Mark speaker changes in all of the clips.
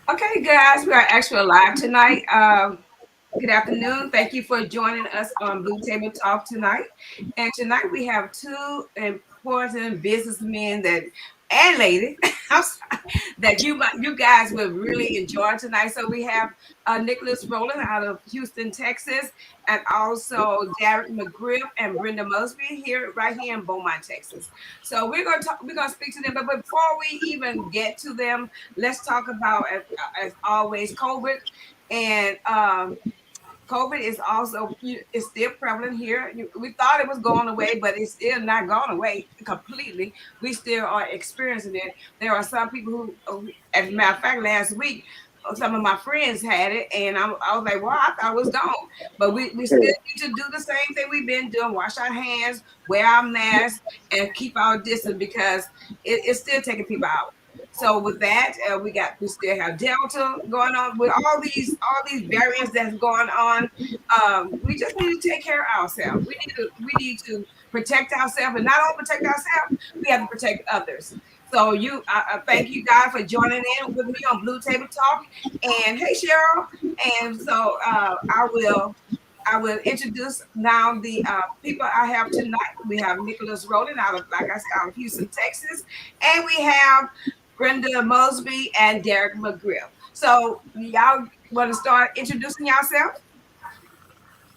Speaker 1: Okay, guys, we are actually live tonight. Good afternoon. Thank you for joining us on Blue Table Talk tonight. And tonight we have two important businessmen that and lady I'm sorry, that you guys will really enjoy tonight. So we have Nicholas Rowland out of Houston, Texas, and also Derek McGriff and Brenda Mosby here right here in Beaumont, Texas. So we're gonna speak to them, but before we even get to them, let's talk about as always COVID and COVID is also is still prevalent here. We thought it was going away, but it's still not gone away completely. We still are experiencing it. There are some people as a matter of fact, last week, some of my friends had it, and I was like, "Well, I thought it was gone," but we still need to do the same thing we've been doing: wash our hands, wear our masks, and keep our distance because it's still taking people out. So with that, we still have Delta going on with all these variants that's going on. We just need to take care of ourselves. We need to protect ourselves, and not only protect ourselves, we have to protect others. So I thank you guys for joining in with me on Blue Table Talk. And hey, Cheryl. And so I will introduce now the people I have tonight. We have Nicholas Rowland like I said, out of Houston, Texas, and we have Brenda Mosby and Derek McGrill. So y'all want to start introducing yourself?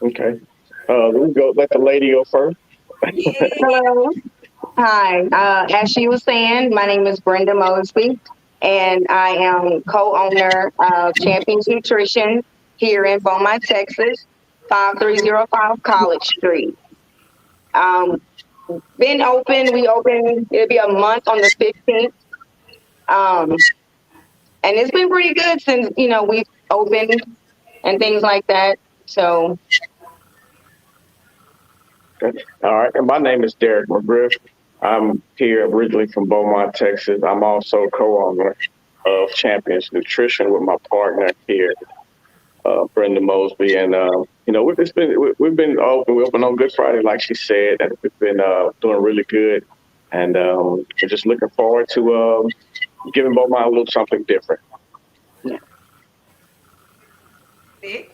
Speaker 2: Okay. We go. Let the lady go first.
Speaker 1: Yeah.
Speaker 3: Hello. Hi. As she was saying, my name is Brenda Mosby, and I am co-owner of Champions Nutrition here in Beaumont, Texas, 5305 College Street. Um, been open. We open. It'll be a month on the 15th. Um, and it's been pretty good since we've opened and things like that. So
Speaker 2: Okay. All right. And my name is Derek McGriff. I'm here originally from Beaumont, Texas. I'm also co-owner of Champions Nutrition with my partner here, Brenda Mosby. And we've been open. We opened on Good Friday, like she said, and we've been doing really good. And we're just looking forward to giving Beaumont a little something different.
Speaker 1: Nick.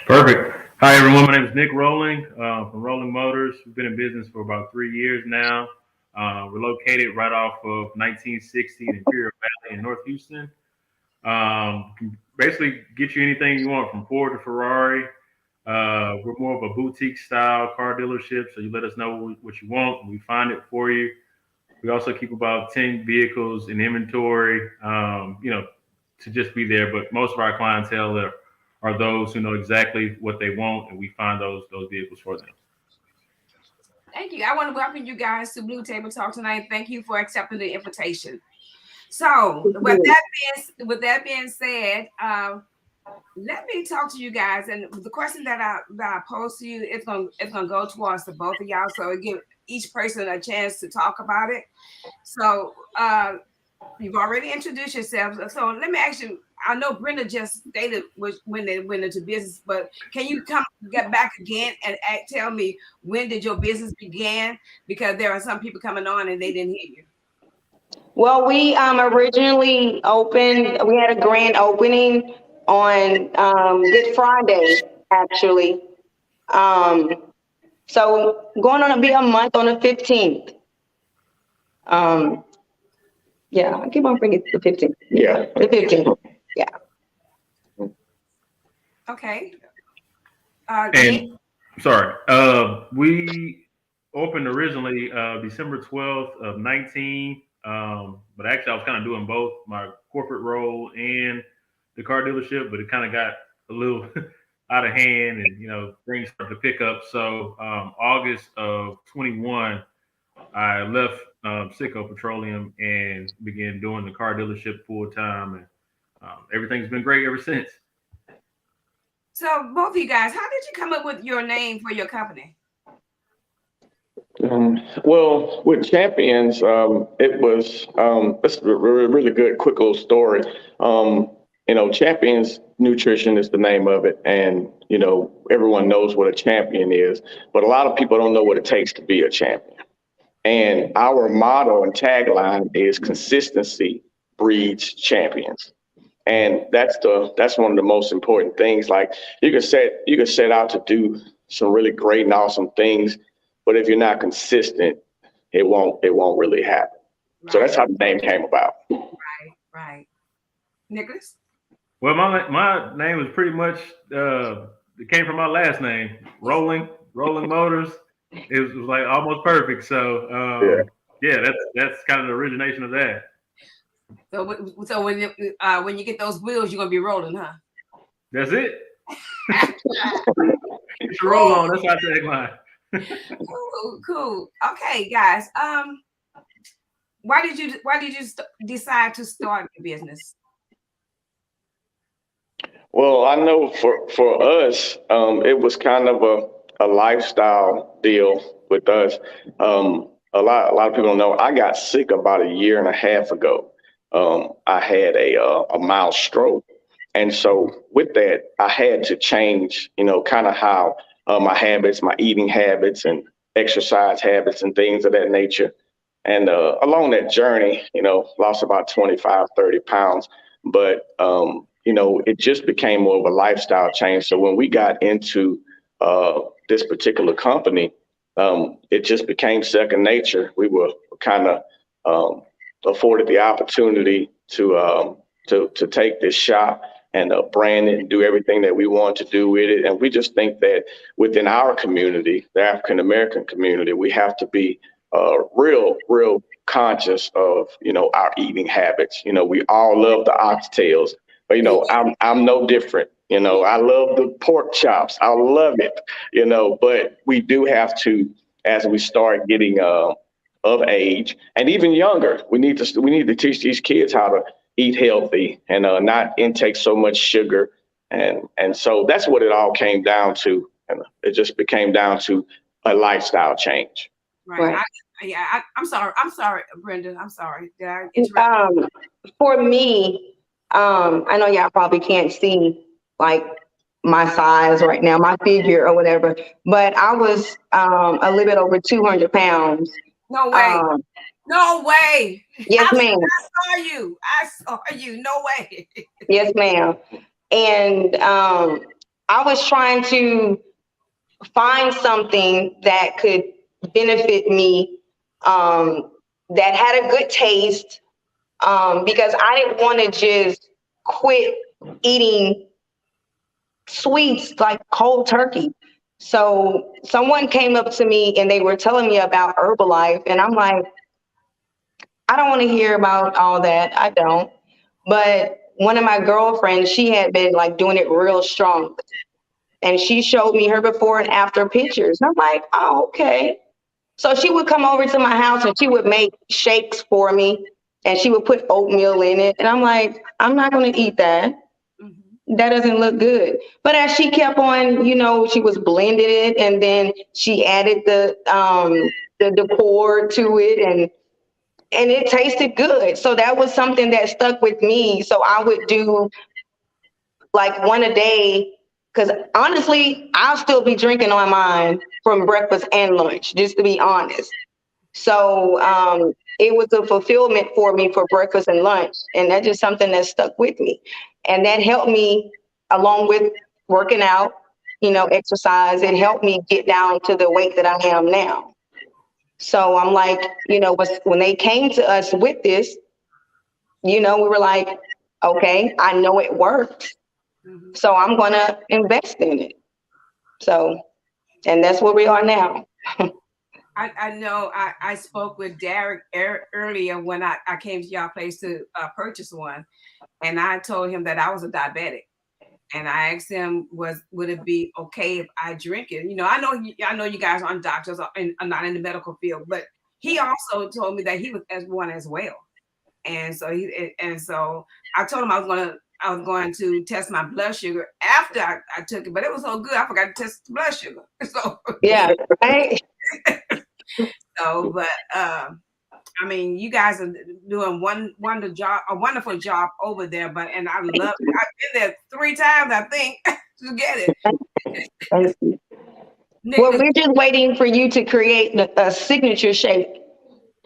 Speaker 4: Perfect. Hi, everyone. My name is Nick Rolling from Rolling Motors. We've been in business for about 3 years now. We're located right off of 1960 in Imperial Valley in North Houston. Can basically get you anything you want from Ford to Ferrari. We're more of a boutique style car dealership, so you let us know what you want, and we find it for you. We also keep about 10 vehicles in inventory, to just be there. But most of our clientele are those who know exactly what they want, and we find those vehicles for them.
Speaker 1: Thank you. I want to welcome you guys to Blue Table Talk tonight. Thank you for accepting the invitation. So with that being said, let me talk to you guys. And the question that I pose to you, it's gonna go towards the both of y'all. So it give each person a chance to talk about it. So you've already introduced yourselves. So let me ask you. I know Brenda just stated when they went into business, but can you get back again and tell me when did your business begin? Because there are some people coming on and they didn't hear you.
Speaker 3: Well, we originally opened. We had a grand opening on Good Friday, actually. Um, so going on to be a month on the 15th. Um, yeah, I keep on forgetting the 15th.
Speaker 2: Yeah.
Speaker 3: The 15th. Yeah.
Speaker 1: Okay. Nick.
Speaker 4: And sorry, we opened originally December 12th of 19. But actually, I was kind of doing both my corporate role and the car dealership, but it kind of got a little out of hand, and things started to pick up. So August of 21, I left Sicko Petroleum and began doing the car dealership full time, and everything's been great ever since.
Speaker 1: So both of you guys, how did you come up with your name for your company?
Speaker 2: Well, with Champions, it was it's a really good, quick little story. Champions Nutrition is the name of it, and everyone knows what a champion is, but a lot of people don't know what it takes to be a champion. And our motto and tagline is consistency breeds champions. And that's one of the most important things. Like you can set out to do some really great and awesome things, but if you're not consistent, it won't really happen.
Speaker 1: Right.
Speaker 2: So that's how the name came about.
Speaker 1: Right. Nicholas?
Speaker 4: Well, my name is pretty much it came from my last name, Rolling Motors. It was like almost perfect. So yeah, that's kind of the origination of that.
Speaker 1: So when you get those wheels, you're gonna be rolling, huh?
Speaker 4: That's it. Get your roll on. That's our tagline.
Speaker 1: Cool. Okay, guys. Why did you decide to start the business?
Speaker 2: Well, I know for us, it was kind of a lifestyle deal with us. A lot of people don't know I got sick about a year and a half ago. I had a mild stroke, and so with that, I had to change, kind of how my habits, my eating habits, and exercise habits, and things of that nature. And along that journey, lost about 25, 30 pounds, but it just became more of a lifestyle change. So when we got into this particular company, it just became second nature. We were kind of afforded the opportunity to take this shop and brand it and do everything that we want to do with it. And we just think that within our community, the African American community, we have to be real conscious of our eating habits. We all love the oxtails, but I'm no different. I love the pork chops. I love it. But we do have to, as we start getting of age and even younger, we need to teach these kids how to eat healthy and not intake so much sugar. And so that's what it all came down to. And it just became down to a lifestyle change.
Speaker 1: Right. I'm sorry, Brenda. I'm sorry. Did I interrupt?
Speaker 3: For me, I know y'all probably can't see like my size right now, my figure or whatever, but I was a little bit over 200 pounds.
Speaker 1: No way. No way.
Speaker 3: Yes, ma'am.
Speaker 1: I saw you. No way.
Speaker 3: Yes, ma'am. And I was trying to find something that could benefit me, that had a good taste, because I didn't want to just quit eating sweets like cold turkey. So someone came up to me and they were telling me about Herbalife, and I'm like, I don't want to hear about all that. I don't. But one of my girlfriends, she had been like doing it real strong, and she showed me her before and after pictures. And I'm like, oh, okay. So she would come over to my house and she would make shakes for me, and she would put oatmeal in it. And I'm like, I'm not going to eat that. That doesn't look good. But as she kept on, she was blending it, and then she added the decor to it, and it tasted good. So that was something that stuck with me. So I would do like one a day, because honestly, I'll still be drinking on mine from breakfast and lunch, just to be honest. So it was a fulfillment for me for breakfast and lunch. And that's just something that stuck with me. And that helped me, along with working out, exercise. It helped me get down to the weight that I am now. So I'm like, when they came to us with this, we were like, okay, I know it works. So I'm going to invest in it. So, and that's where we are now.
Speaker 1: I know I spoke with Derek earlier when I came to y'all place to purchase one. And I told him that I was a diabetic. And I asked him, would it be okay if I drink it? I know you guys aren't doctors and are not in the medical field, but he also told me that he was one as well. And so I told him I was going to test my blood sugar after I took it, but it was so good I forgot to test the blood sugar. So
Speaker 3: yeah, right.
Speaker 1: So, but you guys are doing a wonderful job over there. And I love it. I've been there 3 times, I think, to get it.
Speaker 3: Well, we're just waiting for you to create a signature shake.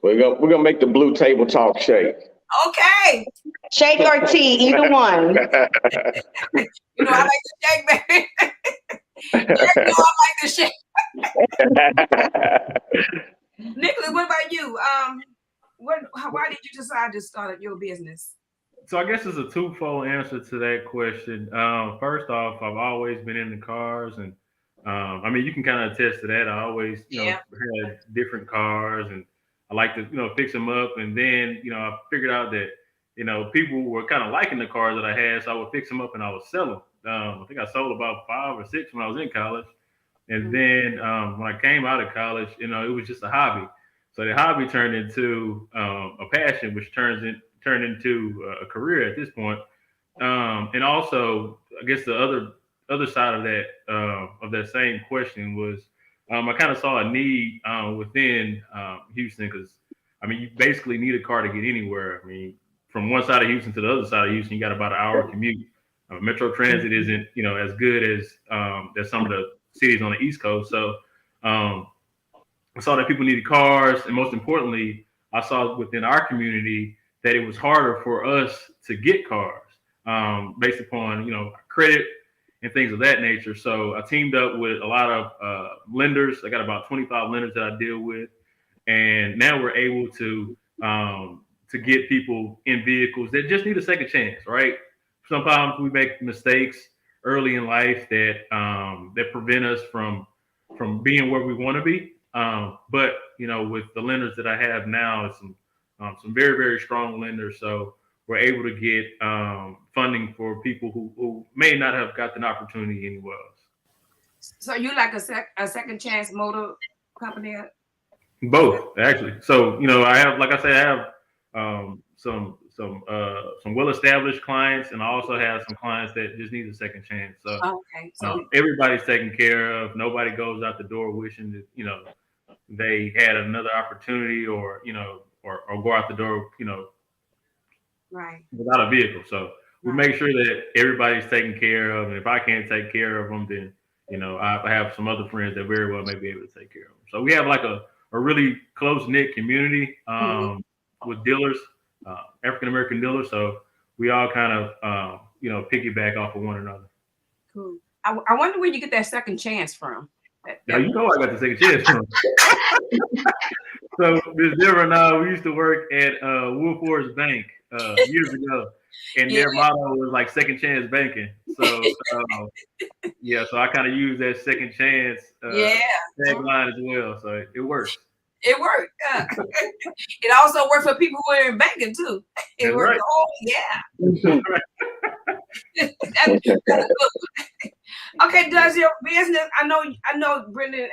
Speaker 2: We're gonna make the Blue Table Talk shake.
Speaker 1: Okay.
Speaker 3: Shake or tea, either one.
Speaker 1: You know, I like to shake, baby. Derek, you know I like to shake. Nicholas, what about you? Why did you decide to start your business?
Speaker 4: So I guess it's a twofold answer to that question. First off, I've always been into cars, and I mean, you can kind of attest to that. I always,
Speaker 1: Yeah.
Speaker 4: had different cars, and I like to, fix them up. And then, I figured out that, people were kind of liking the cars that I had, so I would fix them up and I would sell them. I think I sold about 5 or 6 when I was in college, and then when I came out of college, it was just a hobby. So the hobby turned into a passion, which turned into a career at this point. And also, I guess the other side of that same question was, I kind of saw a need within Houston, because I mean, you basically need a car to get anywhere. I mean, from one side of Houston to the other side of Houston, you got about an hour commute. Metro Transit isn't as good as some of the cities on the East Coast. So I saw that people needed cars, and most importantly, I saw within our community that it was harder for us to get cars based upon credit and things of that nature. So I teamed up with a lot of lenders. I got about 25 lenders that I deal with, and now we're able to get people in vehicles that just need a second chance, right? Sometimes we make mistakes early in life that that prevent us from being where we want to be. But with the lenders that I have now, it's some very, very strong lenders. So we're able to get funding for people who may not have got an opportunity anywhere else.
Speaker 1: So you like a second chance motor company?
Speaker 4: Both, actually. So I have, like I said, I have some well established clients, and I also have some clients that just need a second chance. So
Speaker 1: okay, so
Speaker 4: everybody's taken care of. Nobody goes out the door wishing that they had another opportunity, or or go out the door
Speaker 1: right
Speaker 4: without a vehicle. So we make sure that everybody's taken care of, and if I can't take care of them, then I have some other friends that very well may be able to take care of them. So we have like a really close knit community with dealers, African American dealers. So we all kind of piggyback off of one another.
Speaker 1: Cool. I wonder where you get that second chance from.
Speaker 4: Now I got the second chance from. So Ms. Deborah and I, we used to work at Woodforest Bank years ago, and their motto was like second chance banking. So so I kind of use that second chance tagline as well. So it works.
Speaker 1: It worked. It also worked for people who are in banking too. It worked. Right. Oh yeah. That's good. Okay, does your business? I know, Brendan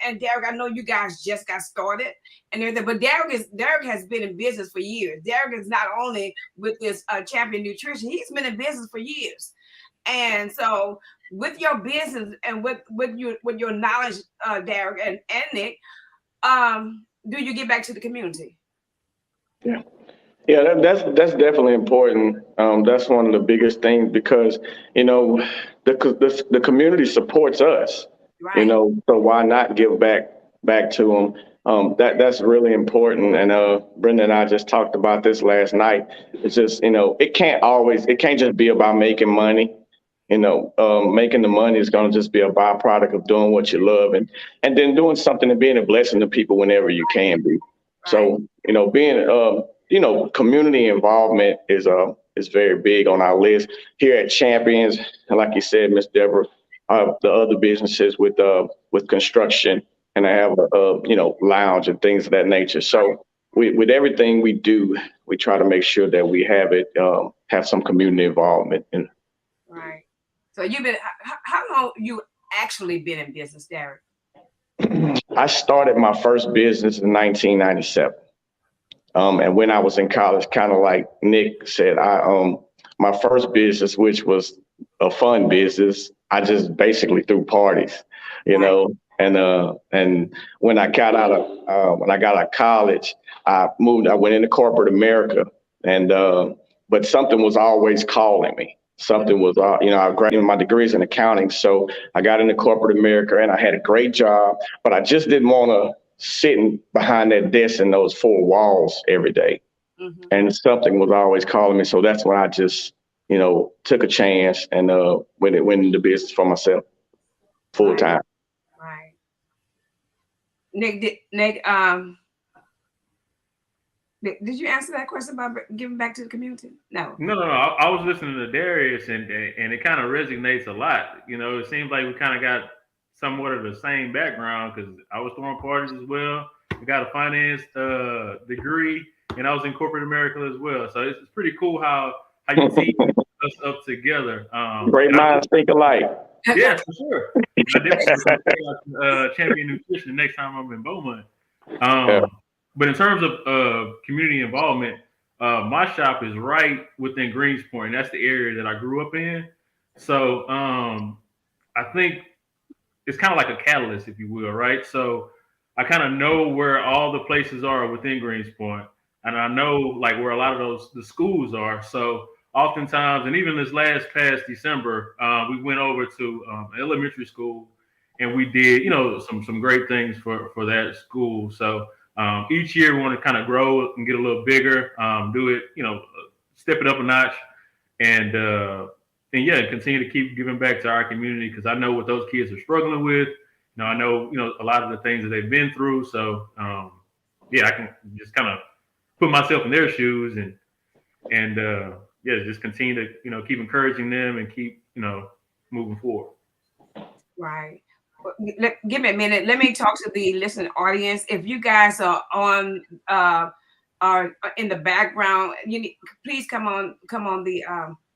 Speaker 1: and Derek. I know you guys just got started and everything, but Derek has been in business for years. Derek is not only with this Champion Nutrition; he's been in business for years. And so, with your business and with your knowledge, Derek and Nick, do you give back to the community?
Speaker 2: Yeah, that's definitely important. That's one of the biggest things, because the community supports us. Right. So why not give back to them? That's really important. And Brenda and I just talked about this last night. It's just it can't just be about making money. Making the money is going to just be a byproduct of doing what you love, and then doing something and being a blessing to people whenever you can be. Right. So being community involvement is very big on our list here at Champions. And like you said, Miss Deborah, the other businesses with construction, and I have a lounge and things of that nature. So with everything we do, we try to make sure that we have some community involvement.
Speaker 1: Right. So how long you actually been in business, Derek?
Speaker 2: I started my first business in 1997. And when I was in college, kind of like Nick said, my first business, which was a fun business, I just basically threw parties, and when I got out of college, I went into corporate America, but something was always calling me. Something was, I graduated my degrees in accounting, so I got into corporate America, and I had a great job, but I just didn't want to sitting behind that desk in those four walls every day.
Speaker 1: Mhm.
Speaker 2: and something was always calling me. So that's when I just, took a chance and went into business for myself full time.
Speaker 1: Right. Nick, did you answer that question about giving back to the community? No.
Speaker 4: No. I was listening to Darius, and it kind of resonates a lot. It seems like we kind of got somewhat of the same background because I was throwing parties as well. I got a finance degree, and I was in corporate America as well. So it's pretty cool how you team us up together.
Speaker 2: Great minds think alike.
Speaker 4: Yeah, for sure. I definitely champion nutrition next time I'm in Beaumont. But in terms of community involvement, my shop is right within Greenspoint. And that's the area that I grew up in. So I think it's kind of like a catalyst, if you will, right? So I kind of know where all the places are within Greenspoint, and I know like where a lot of the schools are. So oftentimes, and even this past December, we went over to elementary school, and we did some great things for that school. So each year we want to kind of grow and get a little bigger, do it, step it up a notch, and yeah, continue to keep giving back to our community because I know what those kids are struggling with. I know a lot of the things that they've been through. So yeah, I can just kind of put myself in their shoes and yeah, just continue to keep encouraging them and keep moving forward.
Speaker 1: Right. Give me a minute. Let me talk to the listening audience. If you guys are on are in the background, please come on the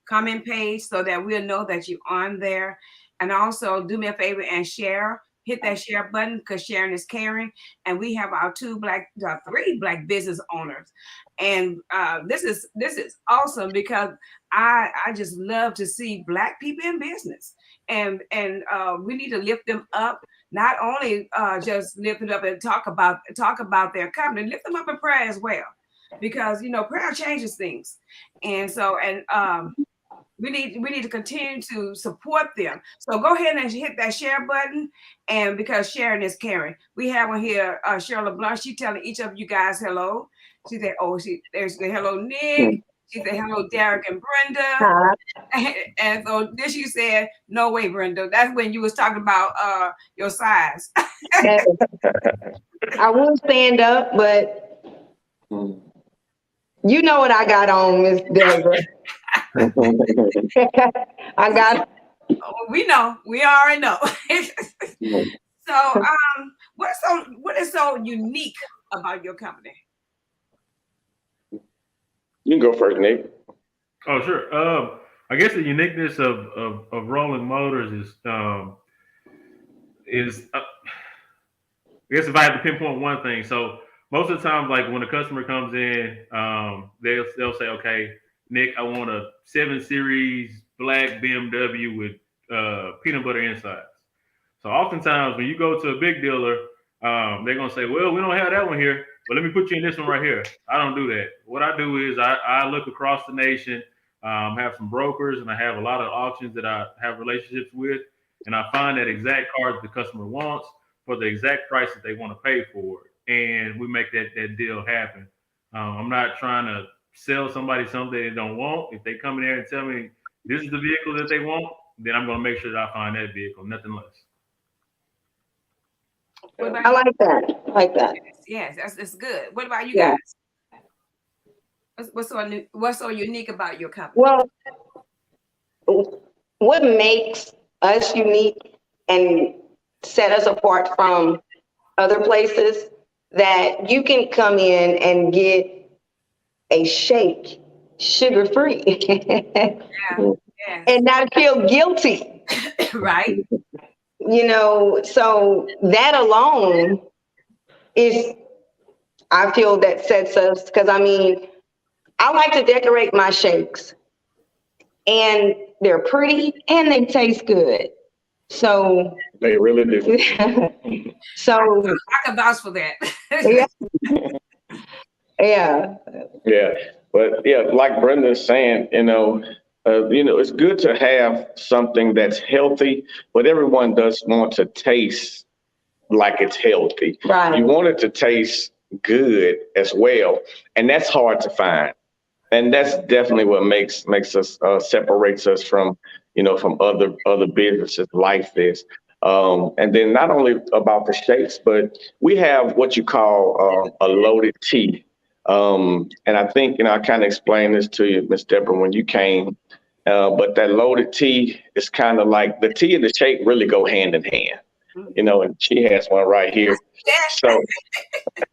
Speaker 1: comment page so that we'll know that you're on there. And also do me a favor and hit that share button because sharing is caring. And we have our three black business owners. And this is awesome because I just love to see black people in business. And we need to lift them up, not only just lift it up and talk about their company, lift them up in prayer as well. Because prayer changes things. And so we need to continue to support them. So go ahead and hit that share button, and because sharing is caring. We have on here Cheryl LeBlanc. She's telling each of you guys hello. She said, there's the hello Nick. She said hello Derek and Brenda. And so then she said, no way, Brenda. That's when you was talking about your size.
Speaker 3: I will stand up, but you know what I got on, Miss Deborah. I got.
Speaker 1: We know. We already know. So, what is so unique about your company?
Speaker 2: You can go first, Nick.
Speaker 4: Oh, sure. I guess the uniqueness of Rolling Motors is I guess if I had to pinpoint one thing, so most of the time, like when a customer comes in, they'll say, okay, Nick, I want a 7 Series black BMW with peanut butter insides. So oftentimes when you go to a big dealer, they're going to say, well, we don't have that one here, but let me put you in this one right here. I don't do that. What I do is I look across the nation, have some brokers, and I have a lot of auctions that I have relationships with, and I find that exact car that the customer wants for the exact price that they want to pay for it. And we make that deal happen. I'm not trying to sell somebody something they don't want. If they come in there and tell me this is the vehicle that they want, then I'm going to make sure that I find that vehicle, nothing less.
Speaker 3: I like that. I like that.
Speaker 1: Yes, that's good. What about you guys? What's so unique about your company?
Speaker 3: Well, what makes us unique and set us apart from other places that you can come in and get a shake sugar-free and not feel guilty.
Speaker 1: Right.
Speaker 3: So that alone is, I feel that sets us, because I like to decorate my shakes and they're pretty and they taste good. So
Speaker 2: they really do.
Speaker 3: So
Speaker 2: I
Speaker 1: can vouch for that.
Speaker 3: Yeah.
Speaker 2: But yeah, like Brenda's saying, it's good to have something that's healthy, but everyone does want to taste like it's healthy.
Speaker 3: Right.
Speaker 2: You want it to taste good as well. And that's hard to find. And that's definitely what makes us separates us from, from other businesses like this. And then not only about the shakes, but we have what you call a loaded tea. And I think, I kind of explained this to you, Miss Deborah, when you came. But that loaded tea is kind of like the tea and the shake really go hand in hand, and she has one right here. So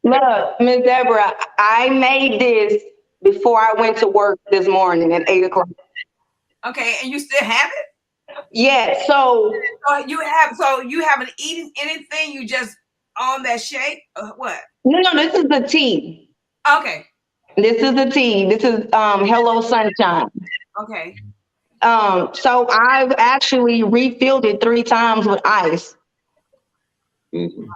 Speaker 3: Look, Ms. Deborah, I made this before I went to work this morning at 8 o'clock.
Speaker 1: Okay, and you still have it?
Speaker 3: Yeah, so
Speaker 1: you haven't eaten anything, you just on that shake or what?
Speaker 3: no, this is the tea.
Speaker 1: Okay.
Speaker 3: This is the tea. This is Hello Sunshine.
Speaker 1: Okay.
Speaker 3: So I've actually refilled it 3 times with ice.
Speaker 2: mhm.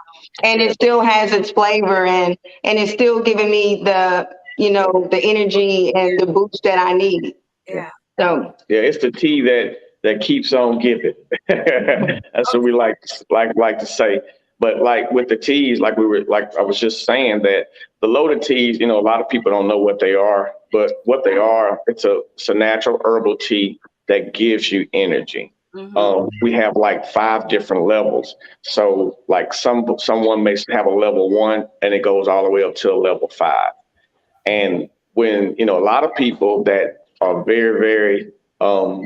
Speaker 3: And it still has its flavor and it's still giving me the the energy and the boost that I need.
Speaker 1: Yeah.
Speaker 3: So
Speaker 2: Yeah, it's the tea that keeps on giving. That's what we like to say. But like with the teas, like I was just saying that the loaded teas, a lot of people don't know what they are, but what they are, it's a natural herbal tea that gives you energy. We have like 5 different levels. So like someone may have a level 1 and it goes all the way up to a level 5. And when, a lot of people that are very, very are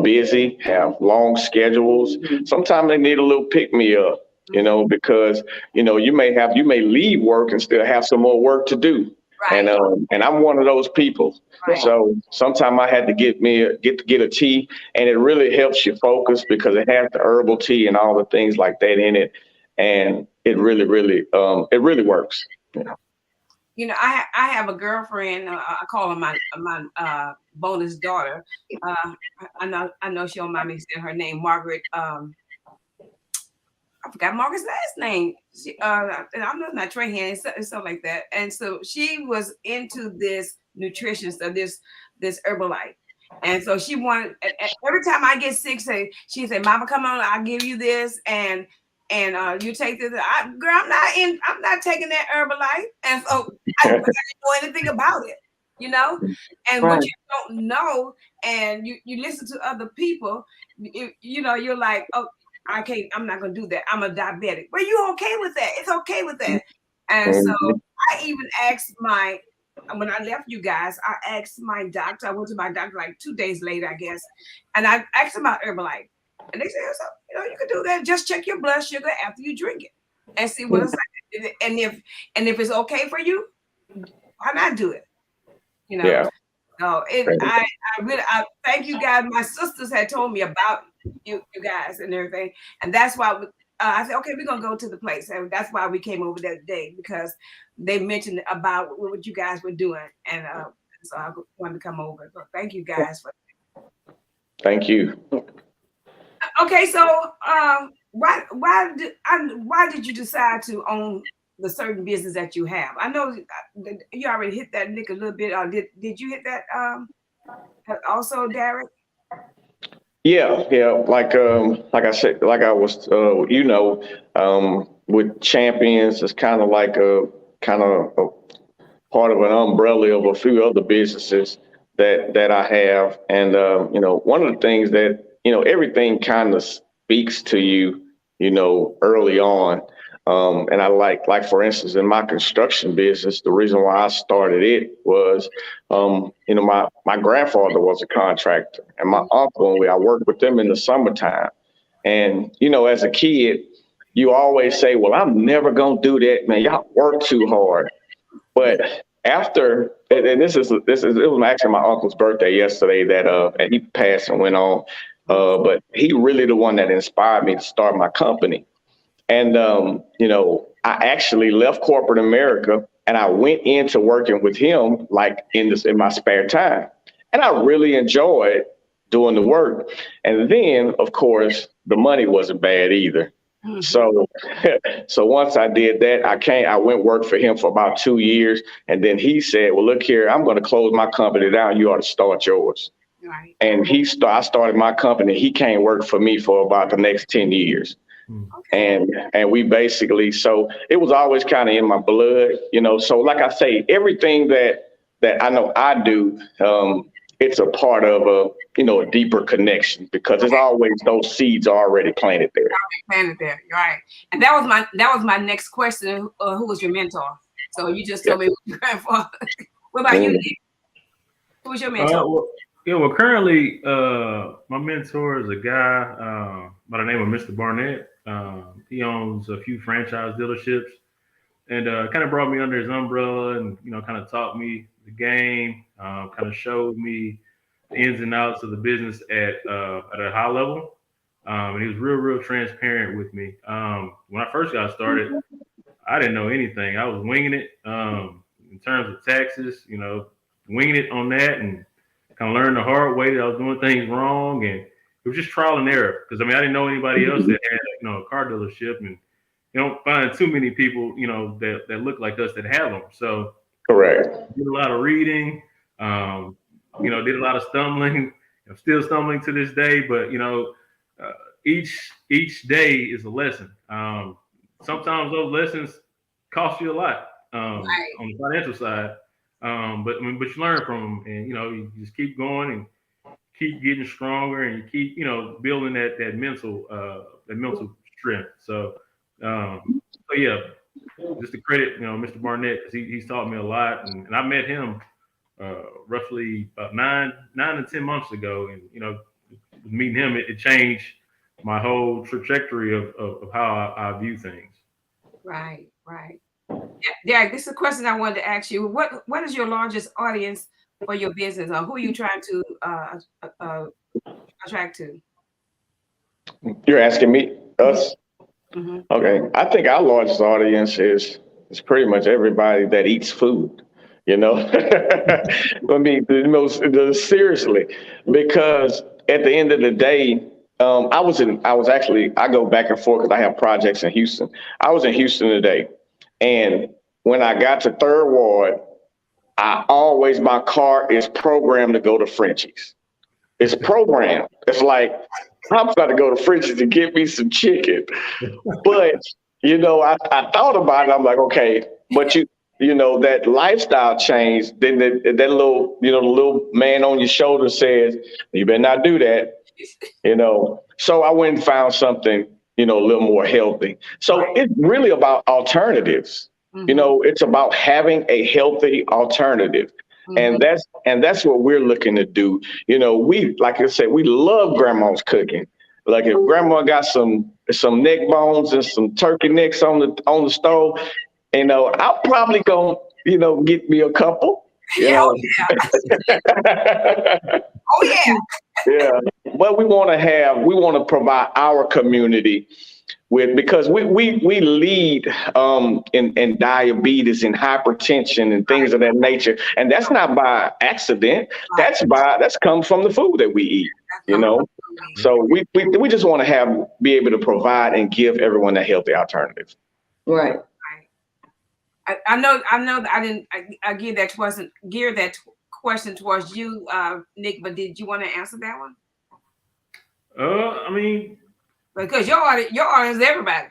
Speaker 2: busy, have long schedules, sometimes they need a little pick me up, because, you may leave work and still have some more work to do.
Speaker 1: Right.
Speaker 2: And I'm one of those people.
Speaker 1: Right.
Speaker 2: So sometimes I had to get a tea, and it really helps you focus because it has the herbal tea and all the things like that in it. And it really, it really works.
Speaker 1: I have a girlfriend. I call her my bonus daughter. I know she don't mind me saying her name, Margaret. I forgot Margaret's last name. I'm not Trahan. It's something like that. And so she was into this nutrition stuff, this Herbalife. And so she wanted. Every time I get sick, she said, "Mama, come on, I'll give you this, and you take this." I'm not taking that Herbalife, and so I didn't know anything about it, And
Speaker 3: Right.
Speaker 1: what you don't know, and you listen to other people, you're like, oh, I'm not gonna do that. I'm a diabetic. Well, you okay with that? It's okay with that. And so I even asked when I left you guys, I asked my doctor. I went to my doctor like 2 days later, I guess, and I asked him about Herbalife. And they said, so, you can do that. Just check your blood sugar after you drink it and see what it's like. And if it's okay for you, why not do it?
Speaker 2: Yeah.
Speaker 1: No, I really thank you guys. My sisters had told me about you guys and everything, and that's why I said, okay, we're gonna go to the place, and that's why we came over that day, because they mentioned about what you guys were doing, and so I wanted to come over. So thank you guys for.
Speaker 2: Thank you.
Speaker 1: Okay, so why did you decide to own the certain business that you have? I know you already hit that, Nick, a little bit. Did you hit that also, Derek?
Speaker 2: Yeah. Like I said, like I was, with Champions, it's kind of like a part of an umbrella of a few other businesses that I have. And, one of the things that, everything kind of speaks to you, early on. And I like, for instance, in my construction business, the reason why I started it was, my grandfather was a contractor, and my uncle, and I worked with them in the summertime. And, as a kid, you always say, well, I'm never going to do that, man. Y'all work too hard. But after, and it was actually my uncle's birthday yesterday and he passed and went on. But he really the one that inspired me to start my company. And, I actually left corporate America and I went into working with him like in my spare time. And I really enjoyed doing the work. And then, of course, the money wasn't bad either. Mm-hmm. So once I did that, I went work for him for about 2 years. And then he said, well, look here, I'm going to close my company down. You ought to start yours. Right. And I started my company. He came work for me for about the next 10 years.
Speaker 1: Okay.
Speaker 2: And we basically, so it was always kind of in my blood, you know. So like I say, everything that I know I do, it's a part of a deeper connection because there's always those seeds already planted there.
Speaker 1: Planted there. Right. And that was my next question. Who was your mentor? So you just told me your grandfather. What about you,
Speaker 2: Mm.
Speaker 1: Nick? Who was your mentor?
Speaker 4: Well, currently, my mentor is a guy by the name of Mr. Barnett. He owns a few franchise dealerships, and kind of brought me under his umbrella, and kind of taught me the game, kind of showed me the ins and outs of the business at a high level. And he was real transparent with me. When I first got started, I didn't know anything. I was winging it in terms of taxes, winging it on that, and kind of learned the hard way that I was doing things wrong, and it was just trial and error. Because I didn't know anybody else that had a car dealership, and you don't find too many people that look like us that have them. So
Speaker 2: Correct.
Speaker 4: did a lot of reading, did a lot of stumbling. I'm still stumbling to this day, but uh, each day is a lesson. Sometimes those lessons cost you a lot
Speaker 1: Right.
Speaker 4: on the financial side, but you learn from them, and you just keep going and keep getting stronger, and you keep building that mental strength. So yeah, just to credit Mr. Barnett, because he's taught me a lot, and I met him roughly about nine to 10 months ago, and meeting him, it changed my whole trajectory of how I view things.
Speaker 1: Right. Yeah, this is a question I wanted to ask you. What is your largest audience for your business, or who are you trying to attract to?
Speaker 2: You're asking me, us?
Speaker 1: Hmm.
Speaker 2: Okay. I think our largest audience is pretty much everybody that eats food. You know, seriously, because at the end of the day, I go back and forth because I have projects in Houston. I was in Houston today, and when I got to Third Ward, my car is programmed to go to Frenchie's. It's programmed. It's like I'm about to go to Frenchie's to get me some chicken. But I thought about it. I'm like, okay, but that lifestyle change. Then that little the little man on your shoulder says, you better not do that. So I went and found something a little more healthy. So it's really about alternatives.
Speaker 1: Hmm.
Speaker 2: It's about having a healthy alternative.
Speaker 1: Hmm.
Speaker 2: And that's what we're looking to do. We, like I said, we love grandma's cooking. Like if grandma got some neck bones and some turkey necks on the stove, I'm probably gonna, get me a couple. You
Speaker 1: Yeah. Oh
Speaker 2: know.
Speaker 1: yeah. Oh yeah.
Speaker 2: Yeah. But we want to provide our community with, because we lead in diabetes and hypertension and things of that nature, and that's not by accident.
Speaker 1: Right.
Speaker 2: That's come from the food that we eat.
Speaker 1: That's
Speaker 2: You
Speaker 1: coming
Speaker 2: know,
Speaker 1: from me.
Speaker 2: so we just want to be able to provide and give everyone a healthy alternative.
Speaker 3: Right.
Speaker 1: Right. I know that I didn't I gear that question towards you, Nick, but did you want to answer that one?
Speaker 4: I mean,
Speaker 1: Because your audience is everybody.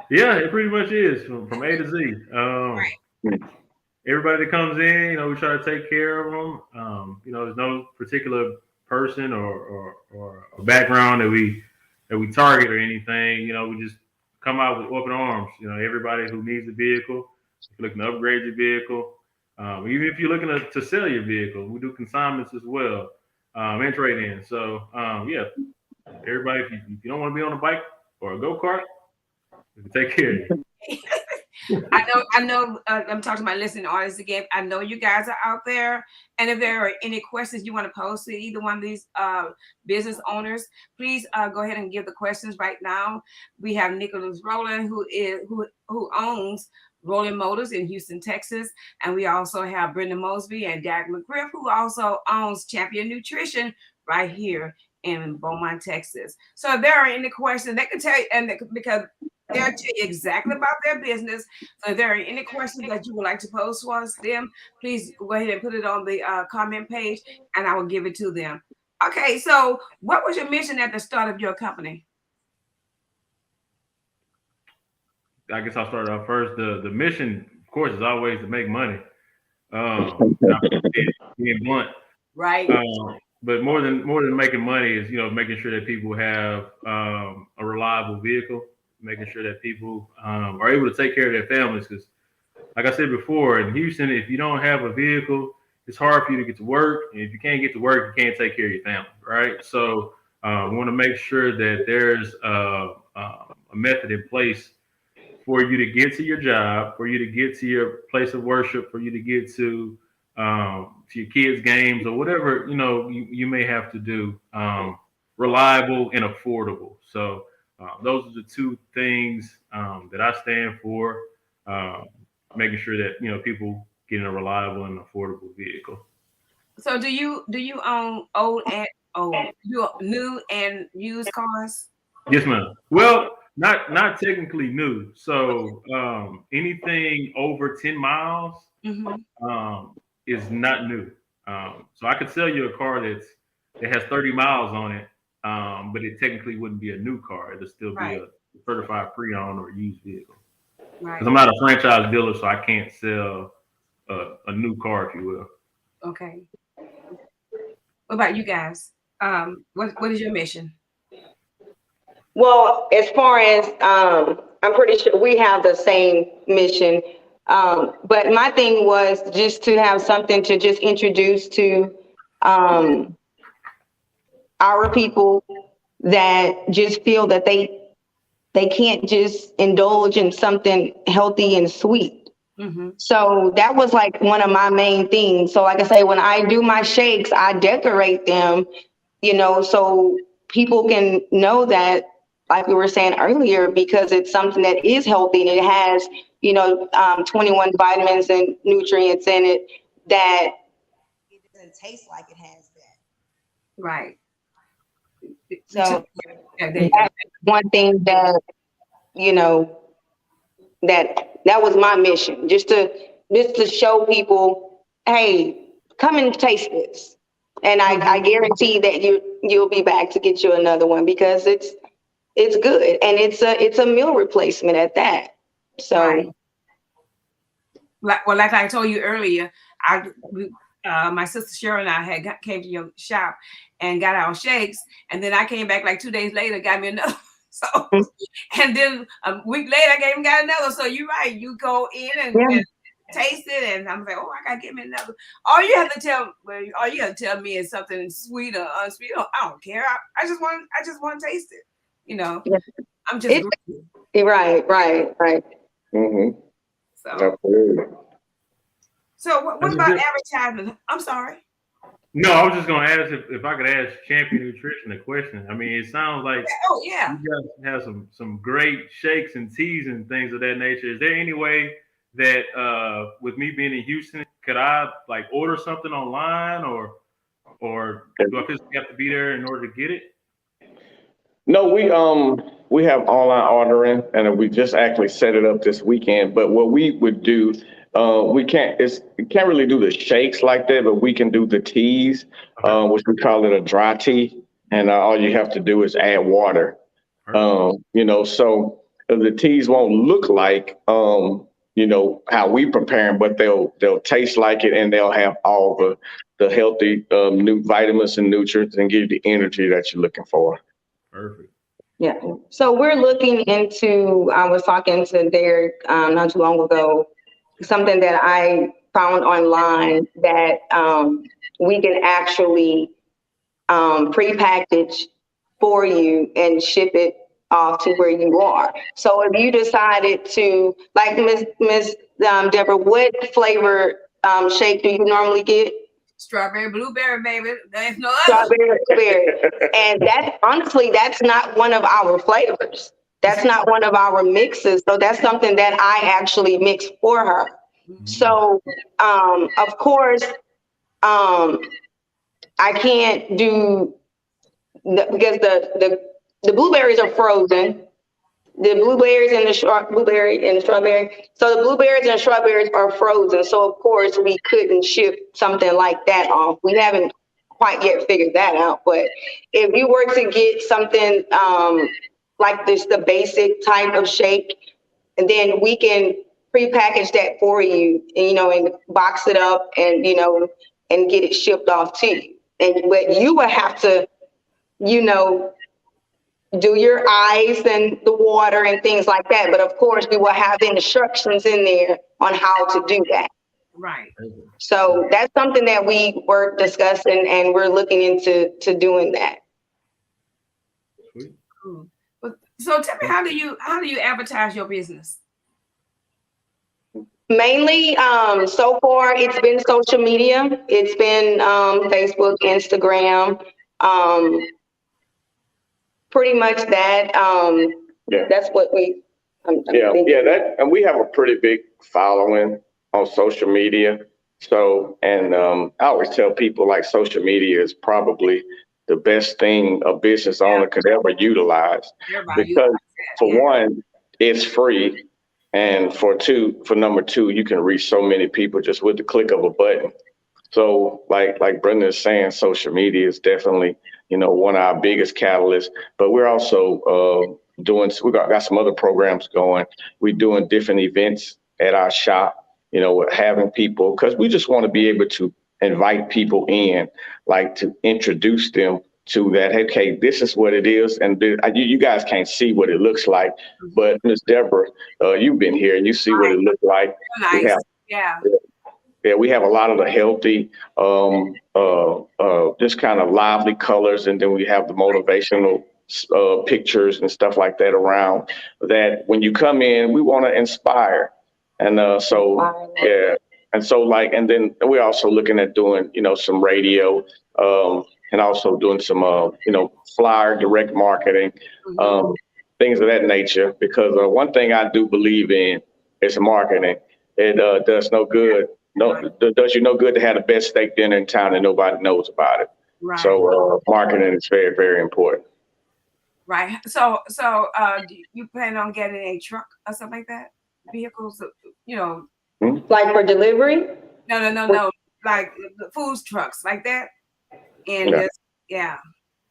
Speaker 4: yeah, it pretty much is from A to Z. Everybody that comes in, we try to take care of them. There's no particular person or a background that we target or anything. We just come out with open arms. Everybody who needs a vehicle, if you're looking to upgrade your vehicle, even if you're looking to sell your vehicle, we do consignments as well, and trade in. So yeah, everybody, if you don't want to be on a bike or a go kart, we can take care of you.
Speaker 1: I know. I'm talking to my listening audience again. I know you guys are out there, and if there are any questions you want to pose to either one of these business owners, please go ahead and give the questions right now. We have Nicholas Rowland, who owns Rolling Motors in Houston, Texas, and we also have Brenda Mosby and Derek McGriff, who also owns Champion Nutrition right here in Beaumont, Texas. So if there are any questions, they can tell you, because they'll tell you exactly about their business. So if there are any questions that you would like to pose towards them, please go ahead and put it on the comment page, and I will give it to them. Okay, so what was your mission at the start of your company?
Speaker 4: I guess I'll start off first. The mission, of course, is always to make money. Not being blunt.
Speaker 1: Right.
Speaker 4: But more than making money is, making sure that people have a reliable vehicle, making sure that people are able to take care of their families. Because, like I said before, in Houston, if you don't have a vehicle, it's hard for you to get to work. And if you can't get to work, you can't take care of your family, right? So we want to make sure that there's a method in place for you to get to your job, for you to get to your place of worship, for you to get to your kids' games or whatever you may have to do. Reliable and affordable. So those are the two things that I stand for. Making sure that people get in a reliable and affordable vehicle.
Speaker 1: So do you own new and used cars?
Speaker 4: Yes, ma'am. Well, not technically new. So anything over 10 miles is not new. So I could sell you a car that has 30 miles on it, but it technically wouldn't be a new car. It'll still be a certified pre-owned or used vehicle.
Speaker 1: Right.
Speaker 4: Because I'm not a franchise dealer, so I can't sell a new car, if you will.
Speaker 1: Okay. What about you guys? What is your mission?
Speaker 3: Well, as far as I'm pretty sure we have the same mission. But my thing was just to have something to just introduce to our people that just feel that they can't just indulge in something healthy and sweet. So that was like one of my main things. So like I say, when I do my shakes, I decorate them, so people can know that, like we were saying earlier, because it's something that is healthy and it has, 21 vitamins and nutrients in it that it doesn't taste like it has that.
Speaker 1: Right.
Speaker 3: So that's one thing that, that was my mission, just to show people, hey, come and taste this. And I guarantee that you'll be back to get you another one because it's good and it's a meal replacement at that. So,
Speaker 1: like I told you earlier, my sister Cheryl and I came to your shop and got our shakes, and then I came back like 2 days later, got me another. So, and then a week later, I got another. So you're right. You go in and taste it, and I'm like, oh, I gotta get me another. All you have to tell me is something sweet or unsweet. I don't care. I just want to taste it. I'm just
Speaker 3: right.
Speaker 2: Mm-hmm.
Speaker 1: So what about advertising? I'm sorry.
Speaker 4: No, I was just going to ask if I could ask Champion Nutrition a question. I mean, it sounds like you guys have some great shakes and teas and things of that nature. Is there any way that with me being in Houston, could I like order something online or do I physically have to be there in order to get it?
Speaker 2: No, we have online ordering, and we just actually set it up this weekend. But what we would do, we can't really do the shakes like that, but we can do the teas, which we call it a dry tea, and all you have to do is add water. So the teas won't look like how we prepare them, but they'll taste like it, and they'll have all the healthy new vitamins and nutrients and give you the energy that you're looking for.
Speaker 4: Perfect.
Speaker 3: Yeah. So we're looking into, I was talking to Derek not too long ago, something that I found online that we can actually pre-package for you and ship it off to where you are. So if you decided to, like Miss Deborah, what flavor shake do you normally get?
Speaker 1: Strawberry, blueberry, baby. There's no other.
Speaker 3: Strawberry, blueberry. And that's not one of our flavors. That's not one of our mixes. So that's something that I actually mix for her. So, of course, I can't do because the blueberries are frozen. The blueberries and the strawberry. So the blueberries and strawberries are frozen. So of course we couldn't ship something like that off. We haven't quite yet figured that out. But if you were to get something like this, the basic type of shake, and then we can prepackage that for you, and box it up and, and get it shipped off to you. But you will have to, do your ice and the water and things like that. But of course, we will have instructions in there on how to do that.
Speaker 1: Right.
Speaker 3: So that's something that we were discussing, and we're looking into doing that.
Speaker 1: Cool. So tell me, how do you advertise your business?
Speaker 3: Mainly, so far, it's been social media. It's been Facebook, Instagram, pretty much that.
Speaker 2: Yeah.
Speaker 3: That's what we.
Speaker 2: That, and we have a pretty big following on social media. So, and I always tell people, like, social media is probably the best thing a business owner could ever utilize, because for one, it's free. And for number two, you can reach so many people just with the click of a button. So like Brenda is saying, social media is definitely, one of our biggest catalysts, but we're also we got some other programs going. We're doing different events at our shop, having people, because we just want to be able to invite people in, like to introduce them to that. Hey, this is what it is. And you guys can't see what it looks like, but Ms. Deborah, you've been here and you see what it looks like.
Speaker 1: Nice.
Speaker 2: We have a lot of the healthy, just kind of lively colors. And then we have the motivational pictures and stuff like that around that. When you come in, we want to inspire. And and then we're also looking at doing, some radio, and also doing some, flyer direct marketing, things of that nature. Because one thing I do believe in is marketing. It does no good. Does you no good to have the best steak dinner in town and nobody knows about it.
Speaker 1: Right.
Speaker 2: So marketing is very, very important.
Speaker 1: Right. So do you plan on getting a truck or something like that? Vehicles,
Speaker 3: Like for delivery?
Speaker 1: No. Like the food trucks like that. And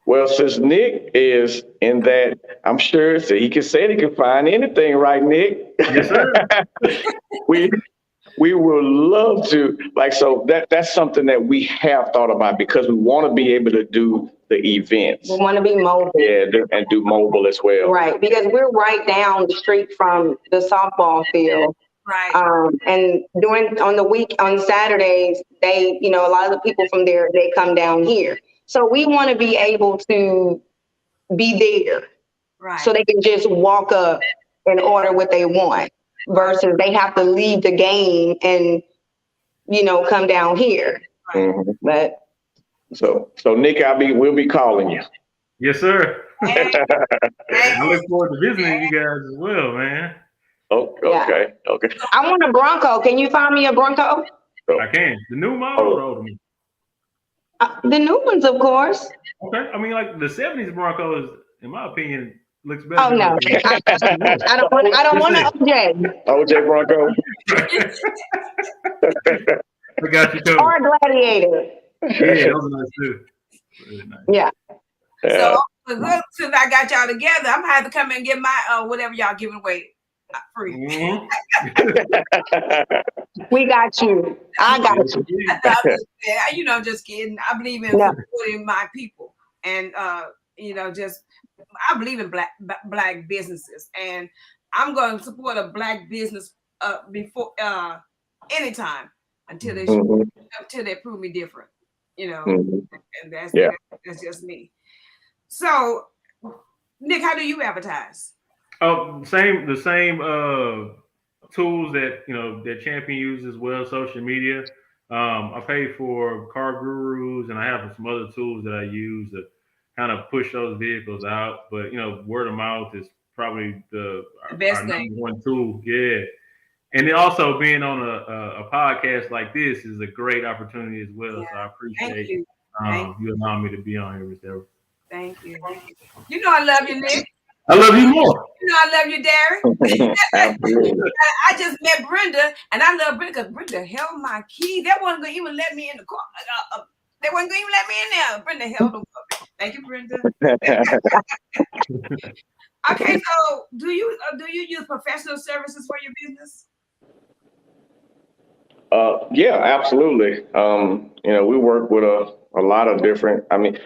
Speaker 2: Well, since Nick is in that, I'm sure so he can find anything, right, Nick?
Speaker 4: Yes, sir.
Speaker 2: We would love to, so that's something that we have thought about, because we want to be able to do the events.
Speaker 3: We want to be mobile.
Speaker 2: Yeah, and do mobile as well.
Speaker 3: Right, because we're right down the street from the softball field.
Speaker 1: Right.
Speaker 3: And on Saturdays, they, a lot of the people from there, they come down here. So we want to be able to be there.
Speaker 1: Right.
Speaker 3: So they can just walk up and order what they want, versus they have to leave the game and, come down here.
Speaker 1: Right.
Speaker 2: Mm-hmm.
Speaker 3: But
Speaker 2: so Nick, we'll be calling you.
Speaker 4: Yes, sir.
Speaker 1: Hey.
Speaker 4: I look forward to visiting you guys as well, man.
Speaker 2: Oh, okay.
Speaker 3: Yeah. Okay. I want a Bronco. Can you find me a Bronco?
Speaker 4: I can. The new model,
Speaker 3: The new ones, of course.
Speaker 4: Okay. I mean, like the 70s Bronco is, in my opinion, looks better.
Speaker 3: Oh no, I don't want an OJ.
Speaker 2: OJ Bronco.
Speaker 4: I got you covered.
Speaker 3: Or a Gladiator.
Speaker 4: Yeah, those are nice too. Really nice.
Speaker 3: Yeah.
Speaker 1: So since I got y'all together, I'm gonna have to come and get my whatever y'all giving away free.
Speaker 4: Mm-hmm.
Speaker 3: We got you. I got you.
Speaker 1: Just kidding. I believe in supporting my people, and I believe in black businesses, and I'm going to support a black business before anytime until they prove me different. And that's just me. So, Nick, how do you advertise?
Speaker 4: Oh, the same tools that that Champion uses as well, social media. I pay for Car Gurus, and I have some other tools that I use to kind of push those vehicles out. But word of mouth is probably our number one tool. Yeah, and then also being on a podcast like this is a great opportunity as well. So I appreciate you allowing me to be on here, Ms. Deborah.
Speaker 1: Thank you. I love you, Nick.
Speaker 4: I love you more.
Speaker 1: I love you, Derek. I just met Brenda, and I love Brenda because Brenda held my key. They wasn't going to even let me in the car. They wasn't going to even let me in there. Brenda held them up. Thank you, Brenda. Okay, so do you use professional services for your business?
Speaker 2: Yeah, absolutely. We work with a lot of different. I mean,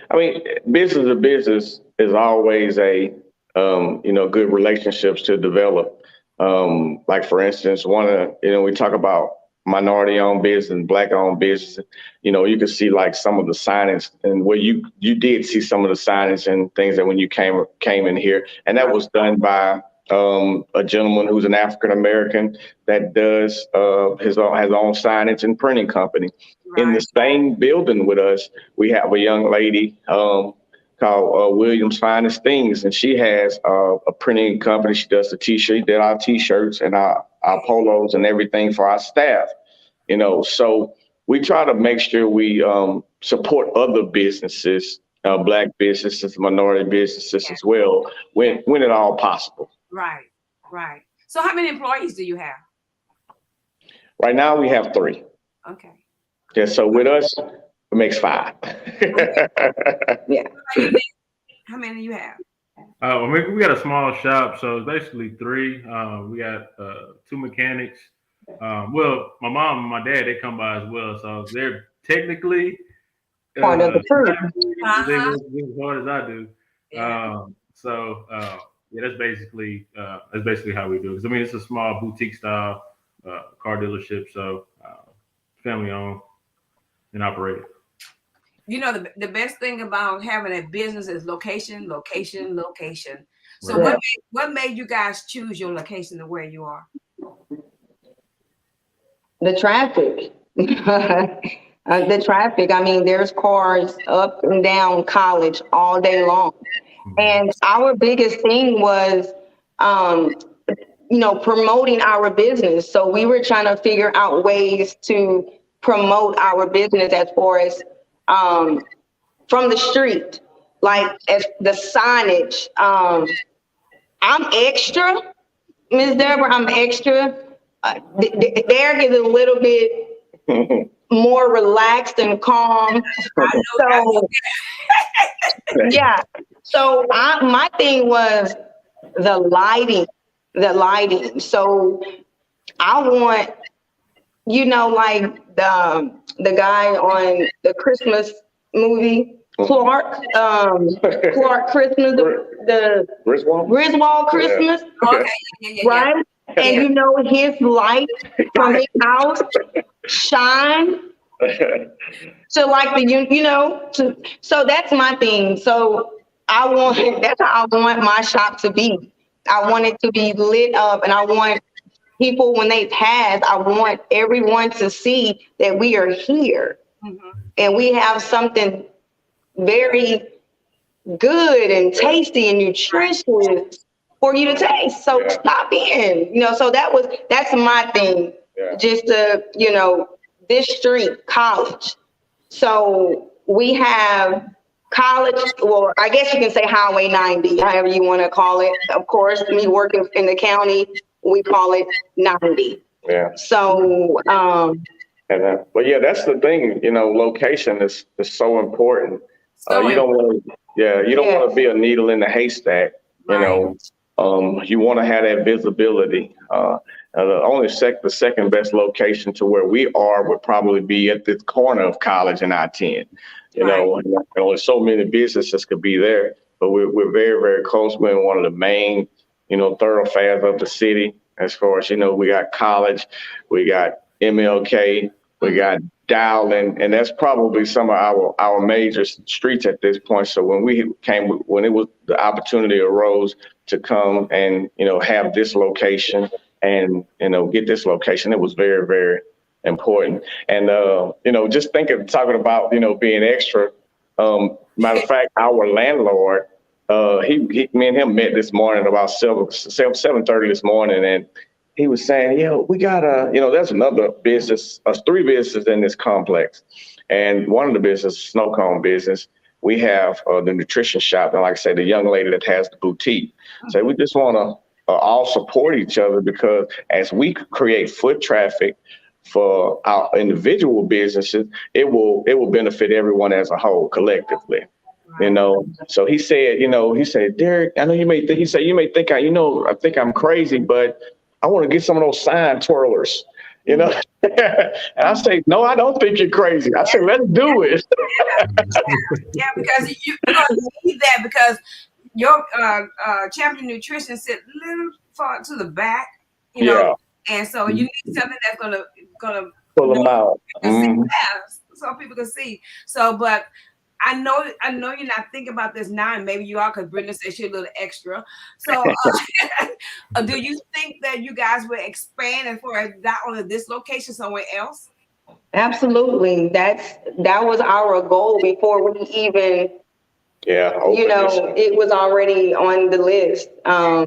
Speaker 2: business to business is always good relationships to develop. Like for instance, we talk about minority-owned business, Black-owned business. You can see like some of the signage, and where you did see some of the signage and things that when you came in here, and that was done by a gentleman who's an African American that does has own signage and printing company. In the same building with us, we have a young lady called Williams Finest Things, and she has a printing company. She does the T-shirt, did our T-shirts and our polos and everything for our staff. So we try to make sure we support other businesses, Black businesses, minority businesses as well, when at all possible.
Speaker 1: Right. So how many employees do you have?
Speaker 2: Right now we have 3.
Speaker 1: Okay.
Speaker 2: Yeah, so with us, it makes 5.
Speaker 3: Yeah.
Speaker 1: How many do you have?
Speaker 4: We got a small shop, so it's basically 3. We got 2 mechanics. Well, my mom and my dad, they come by as well, so they're technically
Speaker 3: Part of the crew.
Speaker 4: They work as hard as I do.
Speaker 1: Yeah.
Speaker 4: That's basically how we do it. 'Cause, I mean, it's a small boutique style car dealership, so family owned and operated.
Speaker 1: The best thing about having a business is location. So
Speaker 4: Right.
Speaker 1: what made you guys choose your location to where you are?
Speaker 3: The traffic. The traffic. I mean, there's cars up and down College all day long. And our biggest thing was, promoting our business. So we were trying to figure out ways to promote our business as far as from the street, like as the signage. I'm extra, Ms. Deborah, I'm extra. Derek is a little bit more relaxed and calm. So, yeah. So my thing was the lighting. So I want, like the guy on the Christmas movie, Clark Christmas, the Griswold Christmas,
Speaker 1: Okay. Yeah.
Speaker 3: right? And his light from his house shine to like so that's my thing. So that's how I want my shop to be. I want it to be lit up, and I want people, when they pass, I want everyone to see that we are here.
Speaker 1: Mm-hmm.
Speaker 3: And we have something very good and tasty and nutritious for you to taste. So stop in, so that's my thing.
Speaker 2: Yeah.
Speaker 3: Just this street, College. So we have College, well, I guess you can say Highway 90, however you want to call it. Of course, me working in the county, we call it 90.
Speaker 2: Yeah.
Speaker 3: So,
Speaker 2: but yeah, that's the thing. Location is so important. You don't want to be a needle in the haystack.
Speaker 1: Right.
Speaker 2: You want to have that visibility. The second best location to where we are would probably be at the corner of College and I-10. Only so many businesses could be there, but we're very, very close. We're in one of the main, thoroughfares of the city. As far as we got College, we got MLK, we got Dowling, and that's probably some of our major streets at this point. So when it was the opportunity arose to come and have this location and get this location, it was very, very important. And just talking about being extra. Matter of fact, our landlord, me and him met this morning about 7:30 this morning, and he was saying, we got there's another business, 3 businesses in this complex, and one of the business, Snow Cone business, we have the nutrition shop, and like I said, the young lady that has the boutique. So we just want to all support each other, because as we create foot traffic for our individual businesses, it will benefit everyone as a whole collectively. You know, so he said, Derek, I know you may think, he said, you may think I think I'm crazy, but I want to get some of those sign twirlers, you know. And I say, no, I don't think you're crazy. I say, let's do it.
Speaker 1: Yeah, because you're gonna need that because your champion nutrition sit a little far to the back, you know,
Speaker 2: Yeah,
Speaker 1: and so you need something that's gonna
Speaker 2: pull them out.
Speaker 1: see fast so people can see. So, but I know you're not thinking about this now, and maybe you are because Brenda said she's a little extra. So, do you think that you guys will expand and for not only this location somewhere else?
Speaker 3: Absolutely. That was our goal before we even,
Speaker 2: Yeah,
Speaker 3: it was already on the list. Why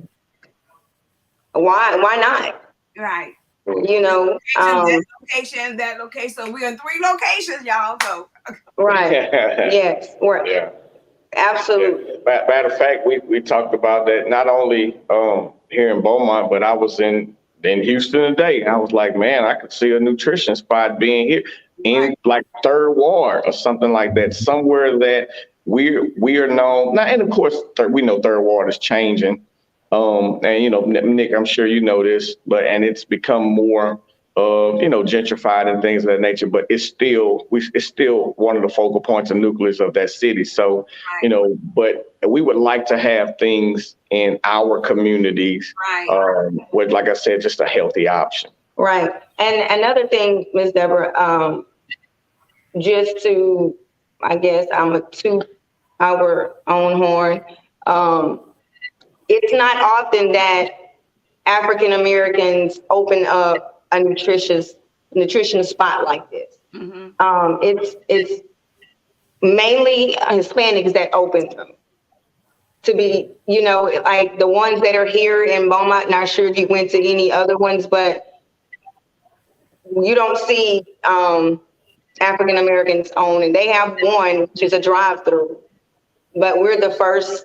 Speaker 3: not?
Speaker 1: Right. That location. So we're in 3 locations, y'all. So
Speaker 3: right. Yes.
Speaker 2: Yeah.
Speaker 3: Absolutely.
Speaker 2: Matter of fact, we talked about that not only here in Beaumont, but I was in Houston today. I was like, man, I could see a nutrition spot being here in like Third Ward or something like that, somewhere that we are known. Now, and of course, we know Third Ward is changing. And Nick, I'm sure you know this, and it's become more gentrified and things of that nature, but it's still one of the focal points and nucleus of that city. So, but we would like to have things in our communities, with, like I said, just a healthy option.
Speaker 3: Right. And another thing, Ms. Deborah, just to, I guess I'm a toot our own horn. It's not often that African Americans open up a nutrition spot like this.
Speaker 1: mm-hmm.
Speaker 3: It's mainly Hispanics that open them. To be, like the ones that are here in Beaumont, not sure if you went to any other ones, but you don't see African Americans own, and they have one, which is a drive-through. But we're the first,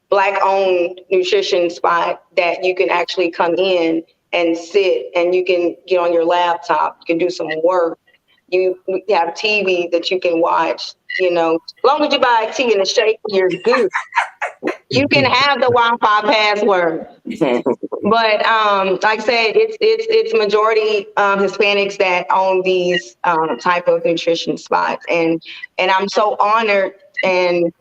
Speaker 3: Black-owned nutrition spot that you can actually come in and sit, and you can get on your laptop, you can do some work. You have TV that you can watch, As long as you buy a tea and a shake, you're good. You can have the Wi-Fi password. But like I said, it's majority Hispanics that own these type of nutrition spots. And I'm so honored and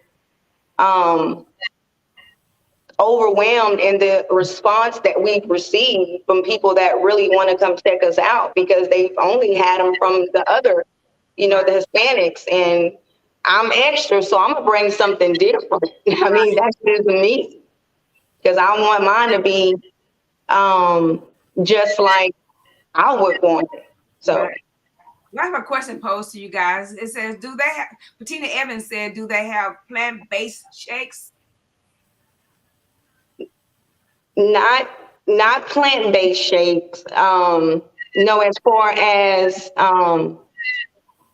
Speaker 3: overwhelmed in the response that we've received from people that really want to come check us out, because they've only had them from the other, the Hispanics. And I'm extra, so I'm gonna bring something different. I mean, that's just me, because I want mine to be just like I would want it. So
Speaker 1: I have a question posed to you guys. It says, do they have, Patina Evans said, do they have plant-based shakes?
Speaker 3: Not plant-based shakes. No, as far as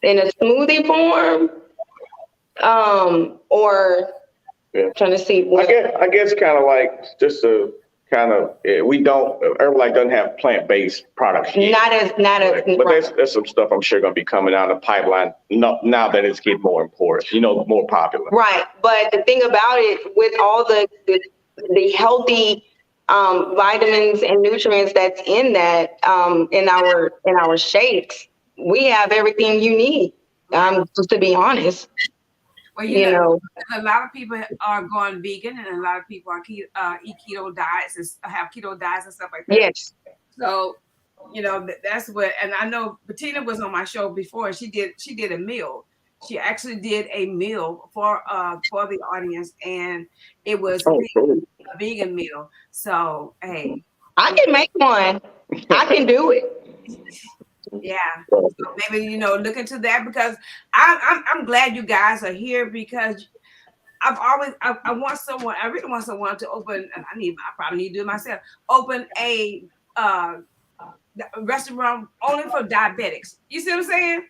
Speaker 3: in a smoothie form, or trying to see what.
Speaker 2: I guess kind of like just a kind of, we don't, Herbalife doesn't have plant-based products yet.
Speaker 3: Not as
Speaker 2: but there's some stuff I'm sure going to be coming out of the pipeline now that it's getting more important, more popular.
Speaker 3: Right, but the thing about it, with all the healthy vitamins and nutrients that's in that, in our shakes, we have everything you need. Just to be honest.
Speaker 1: Well, a lot of people are going vegan, and a lot of people are eat keto diets and have keto diets and stuff like that.
Speaker 3: Yes.
Speaker 1: So, that's what. And I know Bettina was on my show before. She did a meal. She actually did a meal for the audience, and it was a vegan meal. So, hey,
Speaker 3: I can make one. I can do it.
Speaker 1: Yeah, so maybe look into that, because I'm glad you guys are here, because I really want someone to open, and I probably need to do it myself, open a restaurant only for diabetics. You see what I'm saying?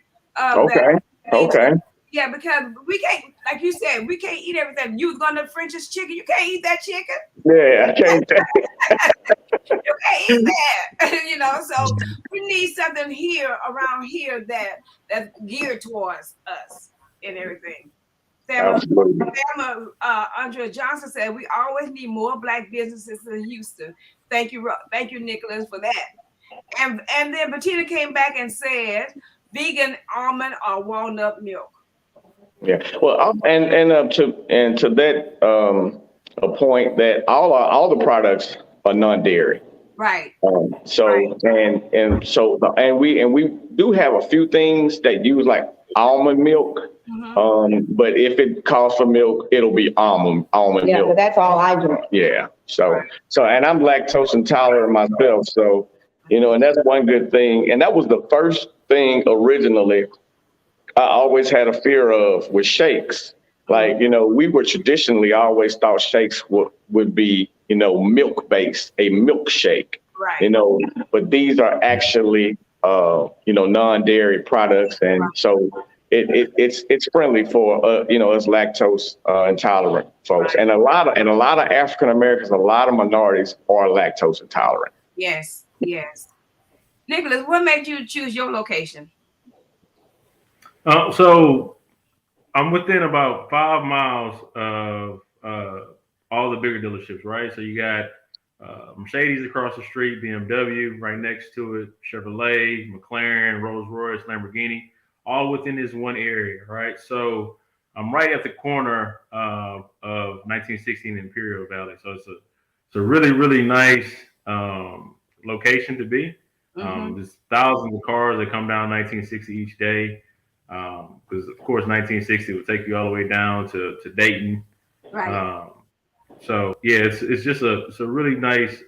Speaker 2: Okay.
Speaker 1: Yeah, because we can't, like you said, we can't eat everything. You was going to French's Chicken, you can't eat that chicken.
Speaker 2: Yeah, I can't.
Speaker 1: You can't eat that. So we need something around here that's geared towards us and everything.
Speaker 2: Absolutely.
Speaker 1: Andrea Johnson said we always need more Black businesses in Houston. Thank you, Nicholas, for that. And then Bettina came back and said vegan almond or walnut milk.
Speaker 2: Yeah. Well, to that a point that all the products are non-dairy.
Speaker 1: Right.
Speaker 2: We do have a few things that use like almond milk. But if it calls for milk, it'll be almond milk.
Speaker 3: Yeah, but that's all I drink.
Speaker 2: Yeah. So and I'm lactose intolerant myself. So, and that's one good thing. And that was the first thing originally I always had a fear of with shakes. Like, we were traditionally always thought shakes would be, milk based, a milkshake.
Speaker 1: Right.
Speaker 2: But these are actually, non-dairy products. And so it's friendly for, us lactose intolerant folks. And a lot of African Americans, a lot of minorities are lactose intolerant.
Speaker 1: Yes. Nicholas, what made you choose your location?
Speaker 4: So I'm within about 5 miles of all the bigger dealerships, right? So you got Mercedes across the street, BMW right next to it, Chevrolet, McLaren, Rolls-Royce, Lamborghini, all within this one area, right? So I'm right at the corner of 1916 Imperial Valley. So it's a really, really nice location to be. There's thousands of cars that come down 1960 each day. Because of course 1960 would take you all the way down to Dayton.
Speaker 1: Right.
Speaker 4: So yeah, it's just it's a really nice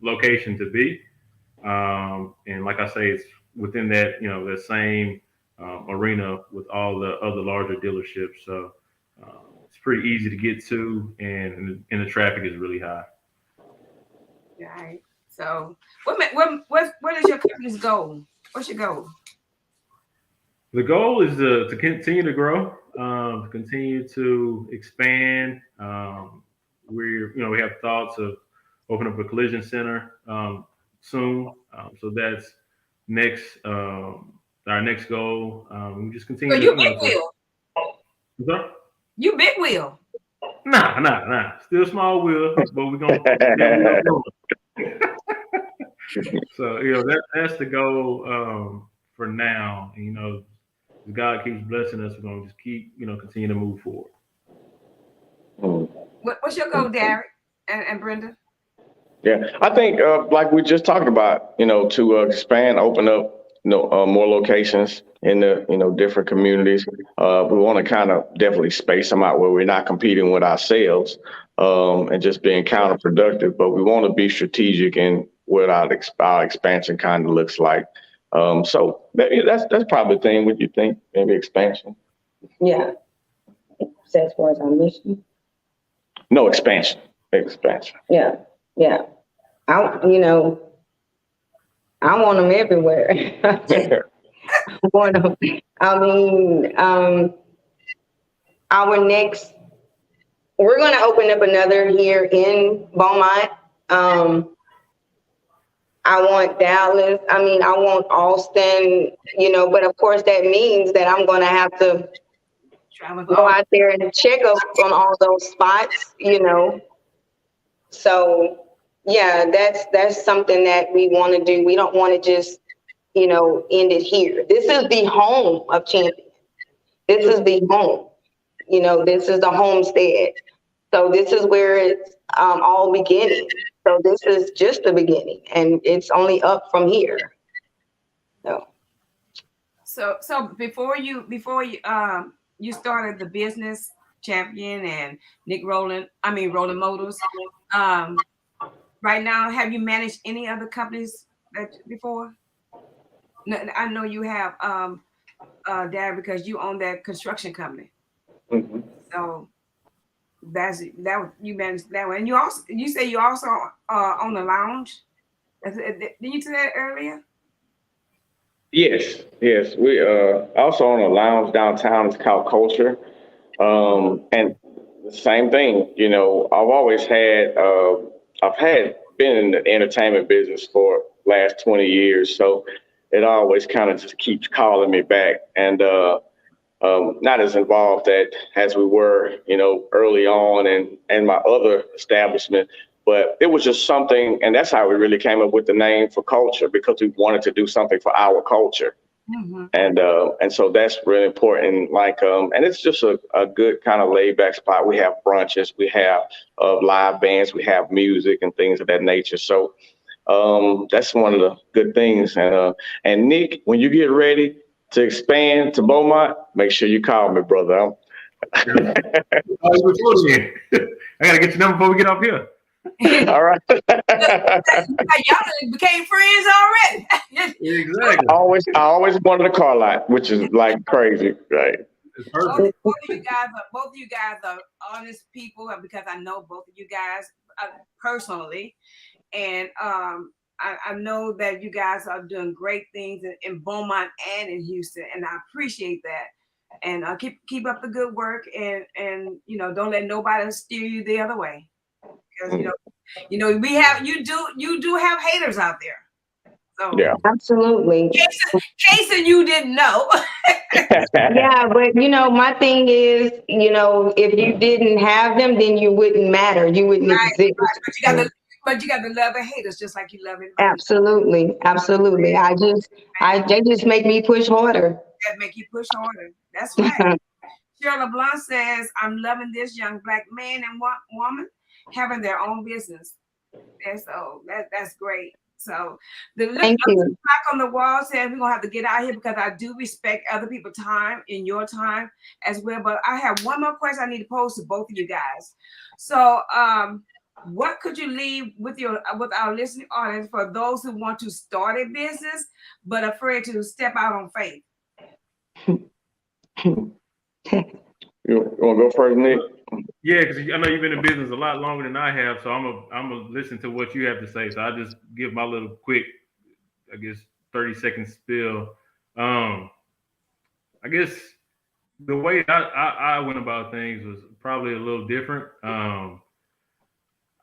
Speaker 4: location to be. And like I say, it's within that that same arena with all the other larger dealerships. So it's pretty easy to get to, and the traffic is really high.
Speaker 1: Right. So what is your company's goal? What's your goal?
Speaker 4: The goal is to continue to grow, to continue to expand. We have thoughts of opening up a collision center soon. So that's our next goal. We just continue.
Speaker 1: So you big wheel. You big wheel.
Speaker 4: Nah. Still small wheel, but we're gonna. So that's the goal for now. And, if God keeps blessing us, we're gonna just keep, continue to move forward.
Speaker 1: What's your goal, Derek and Brenda?
Speaker 2: Yeah, I think like we just talked about, to expand, open up, more locations in the, different communities. We want to kind of definitely space them out where we're not competing with ourselves and just being counterproductive. But we want to be strategic in what our expansion kind of looks like. So that's probably the thing. What you think? Maybe expansion?
Speaker 3: Yeah. As far as our mission?
Speaker 2: No, expansion.
Speaker 3: Yeah. I want them everywhere. We're going to open up another here in Beaumont. I want Dallas. I want Austin, but of course that means that I'm going to have to go out there and check up on all those spots, So yeah, that's something that we want to do. We don't want to just, end it here. This is the home of Champion. This is the home. This is the homestead. So this is where it's all beginning. So this is just the beginning, and it's only up from here.
Speaker 1: So before you started the business, Champion and Rolling Motors. Right now, have you managed any other companies before? No, I know you have, Dad, because you own that construction company.
Speaker 2: Mm-hmm.
Speaker 1: So that you managed that one. And you say you also own the lounge. Did you say that earlier?
Speaker 2: Yes. We also own a lounge downtown. It's called Culture. And the same thing, I've been in the entertainment business for last 20 years. So it always kind of just keeps calling me back. And not as involved as we were, early on and my other establishment. But it was just something, and that's how we really came up with the name For Culture, because we wanted to do something for our culture.
Speaker 1: Mm-hmm.
Speaker 2: And so that's really important. And it's just a good kind of laid back spot. We have brunches, we have live bands, we have music and things of that nature. So that's one of the good things. And Nick, when you get ready to expand to Beaumont, make sure you call me, brother.
Speaker 4: I gotta get your number before we get off here.
Speaker 2: All right.
Speaker 1: Y'all became friends already.
Speaker 4: Exactly.
Speaker 2: I always wanted a car lot, which is like crazy, right?
Speaker 4: It's perfect.
Speaker 1: Both of you guys are honest people, because I know both of you guys personally, and I know that you guys are doing great things in Beaumont and in Houston, and I appreciate that. And keep up the good work, and don't let nobody steer you the other way. Because you do have haters out there. So
Speaker 2: Yeah,
Speaker 3: Absolutely.
Speaker 1: Case you didn't know.
Speaker 3: Yeah, but my thing is, if you didn't have them, then you wouldn't matter. You wouldn't exist.
Speaker 1: But you got to love the haters just like you love it.
Speaker 3: Absolutely. They just make me push harder.
Speaker 1: That make you push harder. That's right. Cheryl LeBlanc says, "I'm loving this young Black man and woman having their own business." And so that's great. So the
Speaker 3: Thank you.
Speaker 1: clock on the wall says we're gonna have to get out of here, because I do respect other people's time and your time as well. But I have one more question I need to pose to both of you guys. So what could you leave with our listening audience for those who want to start a business but afraid to step out on faith?
Speaker 2: You want to go first, Nick?
Speaker 4: Yeah, because I know you've been in business a lot longer than I have, so I'm gonna listen to what you have to say. So I just give my little quick, 30-second spiel. I guess the way I went about things was probably a little different.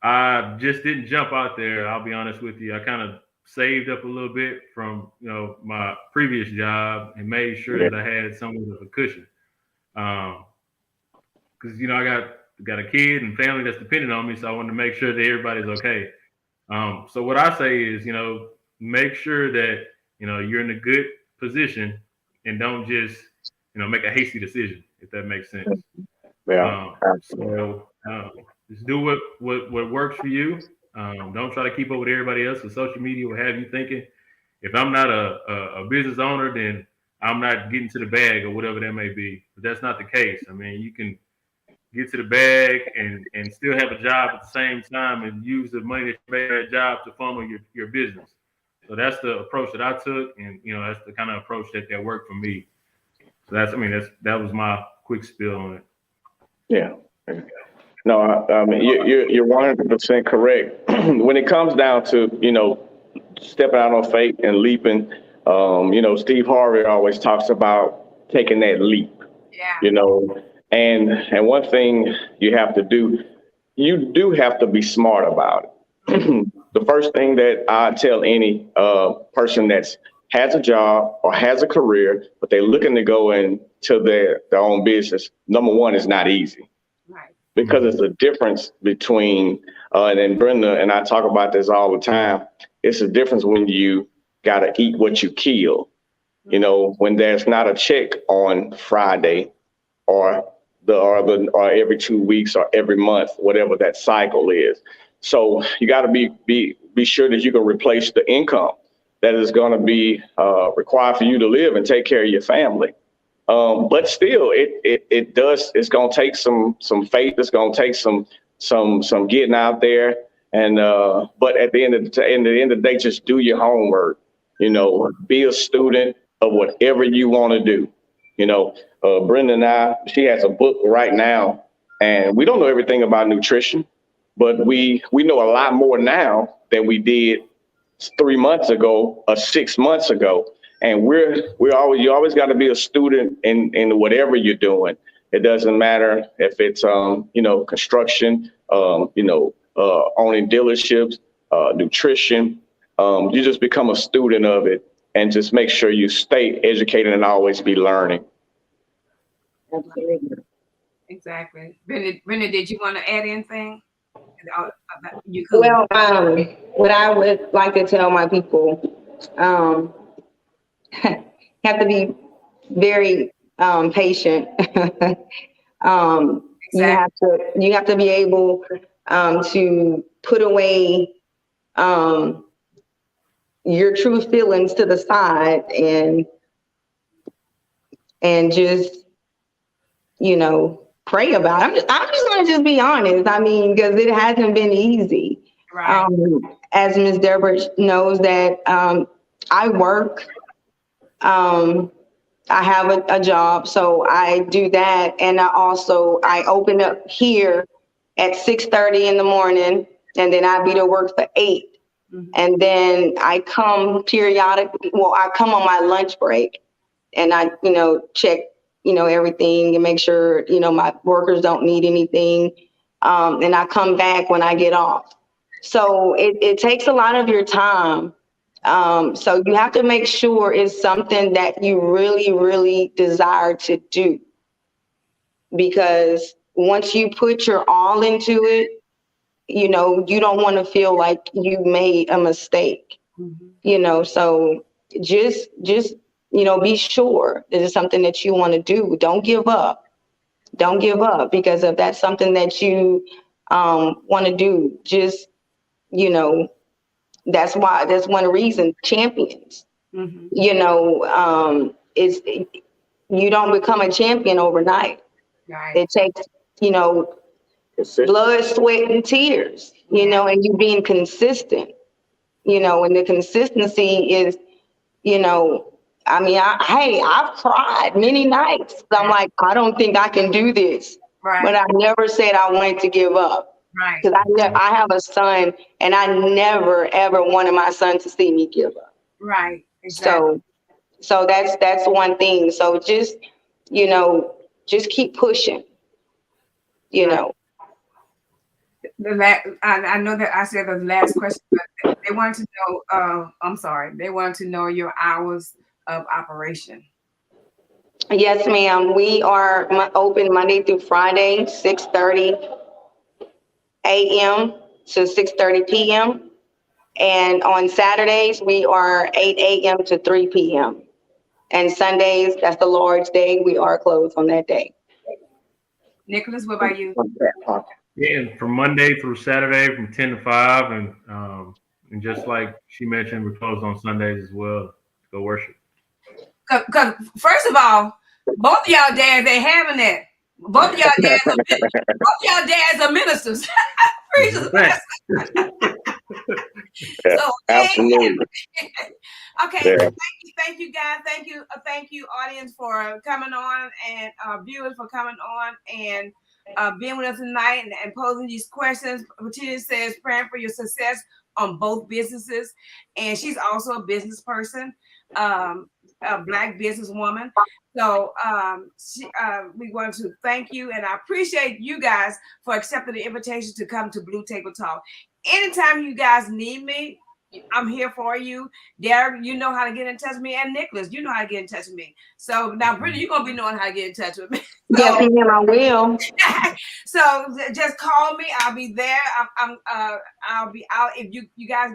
Speaker 4: I just didn't jump out there. I'll be honest with you. I kind of saved up a little bit from my previous job and made sure that I had somewhat of a cushion. Because I got a kid and family that's dependent on me, so I wanted to make sure that everybody's okay. So what I say is, make sure that you're in a good position and don't just make a hasty decision, if that makes sense.
Speaker 2: Yeah.
Speaker 4: Just do what works for you. Don't try to keep up with everybody else. So social media will have you thinking, if I'm not a business owner, then I'm not getting to the bag or whatever that may be. But that's not the case. I mean, you can get to the bag and still have a job at the same time and use the money that you made that job to funnel your business. So that's the approach that I took, and that's the kind of approach that worked for me. So that was my quick spill on it.
Speaker 2: Yeah. No, I mean you're 100% correct. When it comes down to stepping out on faith and leaping, Steve Harvey always talks about taking that leap.
Speaker 1: Yeah.
Speaker 2: And one thing you have to do, you do have to be smart about it. The first thing that I tell any person that has a job or has a career, but they're looking to go into their own business, number one, is not easy.
Speaker 1: Right.
Speaker 2: Because it's a difference between, and then Brenda and I talk about this all the time, it's a difference when you got to eat what you kill. When there's not a check on Friday or every 2 weeks or every month, whatever that cycle is. So you got to be sure that you can replace the income that is going to be required for you to live and take care of your family. But still, it's going to take some faith. It's going to take some getting out there. And but at the end of the day, just do your homework. Be a student of whatever you want to do. Brenda and I, she has a book right now, and we don't know everything about nutrition, but we know a lot more now than we did 3 months ago or 6 months ago. And you always got to be a student in whatever you're doing. It doesn't matter if it's construction, owning dealerships, nutrition. You just become a student of it, and just make sure you stay educated and always be learning.
Speaker 3: Absolutely.
Speaker 1: Exactly. Brenda, did you want to add anything? You could.
Speaker 3: Well, what I would like to tell my people, have to be very patient. You have to be able to put away your true feelings to the side and just pray about it. I'm just gonna just be honest. I mean, because it hasn't been easy.
Speaker 1: Right.
Speaker 3: As Ms. Deborah knows that I work. I have a job, so I do that, and I open up here at 6:30 in the morning, and then I be to work for 8, and then I come periodically. Well, I come on my lunch break, and I check everything and make sure my workers don't need anything, and I come back when I get off. So it takes a lot of your time. So you have to make sure it's something that you really, really desire to do. Because once you put your all into it, you don't want to feel like you made a mistake. So just be sure this is something that you want to do. Don't give up. Don't give up, because if that's something that you want to do, just that's one reason champions. Is you don't become a champion overnight.
Speaker 1: Right.
Speaker 3: It takes blood, sweat, and tears. And you being consistent. And the consistency is, I mean, I've cried many nights. I'm like, I don't think I can do this.
Speaker 1: Right.
Speaker 3: But I never said I wanted to give up.
Speaker 1: Right.
Speaker 3: Because I have a son, and I never ever wanted my son to see me give up.
Speaker 1: Right. Exactly.
Speaker 3: So that's one thing. So just just keep pushing.
Speaker 1: I know that I said the last question, but they wanted to know. I'm sorry. They wanted to know your hours of operation.
Speaker 3: Yes, ma'am. We are open Monday through Friday, 6:30 a.m. to 6:30 p.m. And on Saturdays, we are 8 a.m. to 3 p.m. And Sundays, that's the Lord's Day, we are closed on that day.
Speaker 1: Nicholas, what about you?
Speaker 4: Yeah, from Monday through Saturday from 10 to 5. And just like she mentioned, we're closed on Sundays as well to go worship.
Speaker 1: Because first of all, both of y'all dads ain't having that. Both of y'all dads are ministers. Preachers. So,
Speaker 2: absolutely.
Speaker 1: Okay, yeah. Thank you guys. Thank you audience for coming on, and viewers for coming on and being with us tonight and posing these questions. Patricia says praying for your success on both businesses, and she's also a business person, a Black businesswoman. So we want to thank you, and I appreciate you guys for accepting the invitation to come to Blue Table Talk. Anytime you guys need me, I'm here for you. Derek, you know how to get in touch with me, and Nicholas, you know how to get in touch with me. So now, Brittany, you're gonna be knowing how to get in touch with me. So,
Speaker 3: yes, ma'am, I will.
Speaker 1: So just call me. I'll be there. I'll be out. If you guys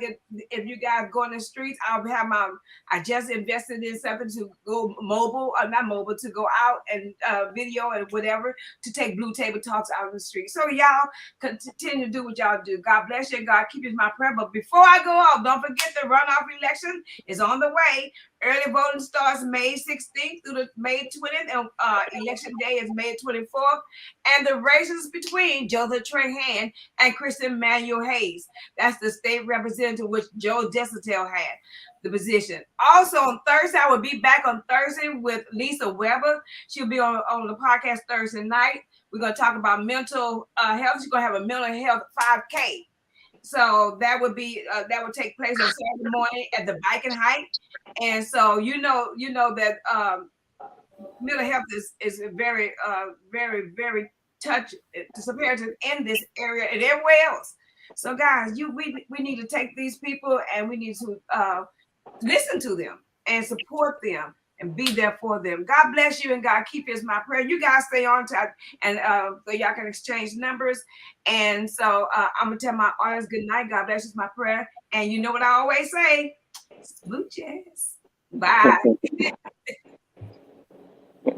Speaker 1: go in the streets, I just invested in something to go mobile, not mobile, to go out and video and whatever to take Blue Table Talks out in the street. So y'all continue to do what y'all do. God bless you. God keep you in my prayer. But before I go out, don't forget the runoff election is on the way. Early voting starts May 16th through the May 20th, and election day is May 24th. And the races between Joseph Trahan and Christian Manuel Hayes. That's the state representative which Joe Desautels had the position. Also on Thursday, I will be back on Thursday with Lisa Weber. She'll be on the podcast Thursday night. We're going to talk about mental health. She's going to have a mental health 5K. So that would take place on Saturday morning at the Bike and Hike. And so you know that mental health is very very, very touch compared to in this area and everywhere else. So guys, we need to take these people and we need to listen to them and support them and be there for them. God bless you and God keep you is my prayer. You guys stay on to and so y'all can exchange numbers. And so I'm gonna tell my audience good night. God bless you is my prayer. And you know what I always say? Blue Jazz. Bye.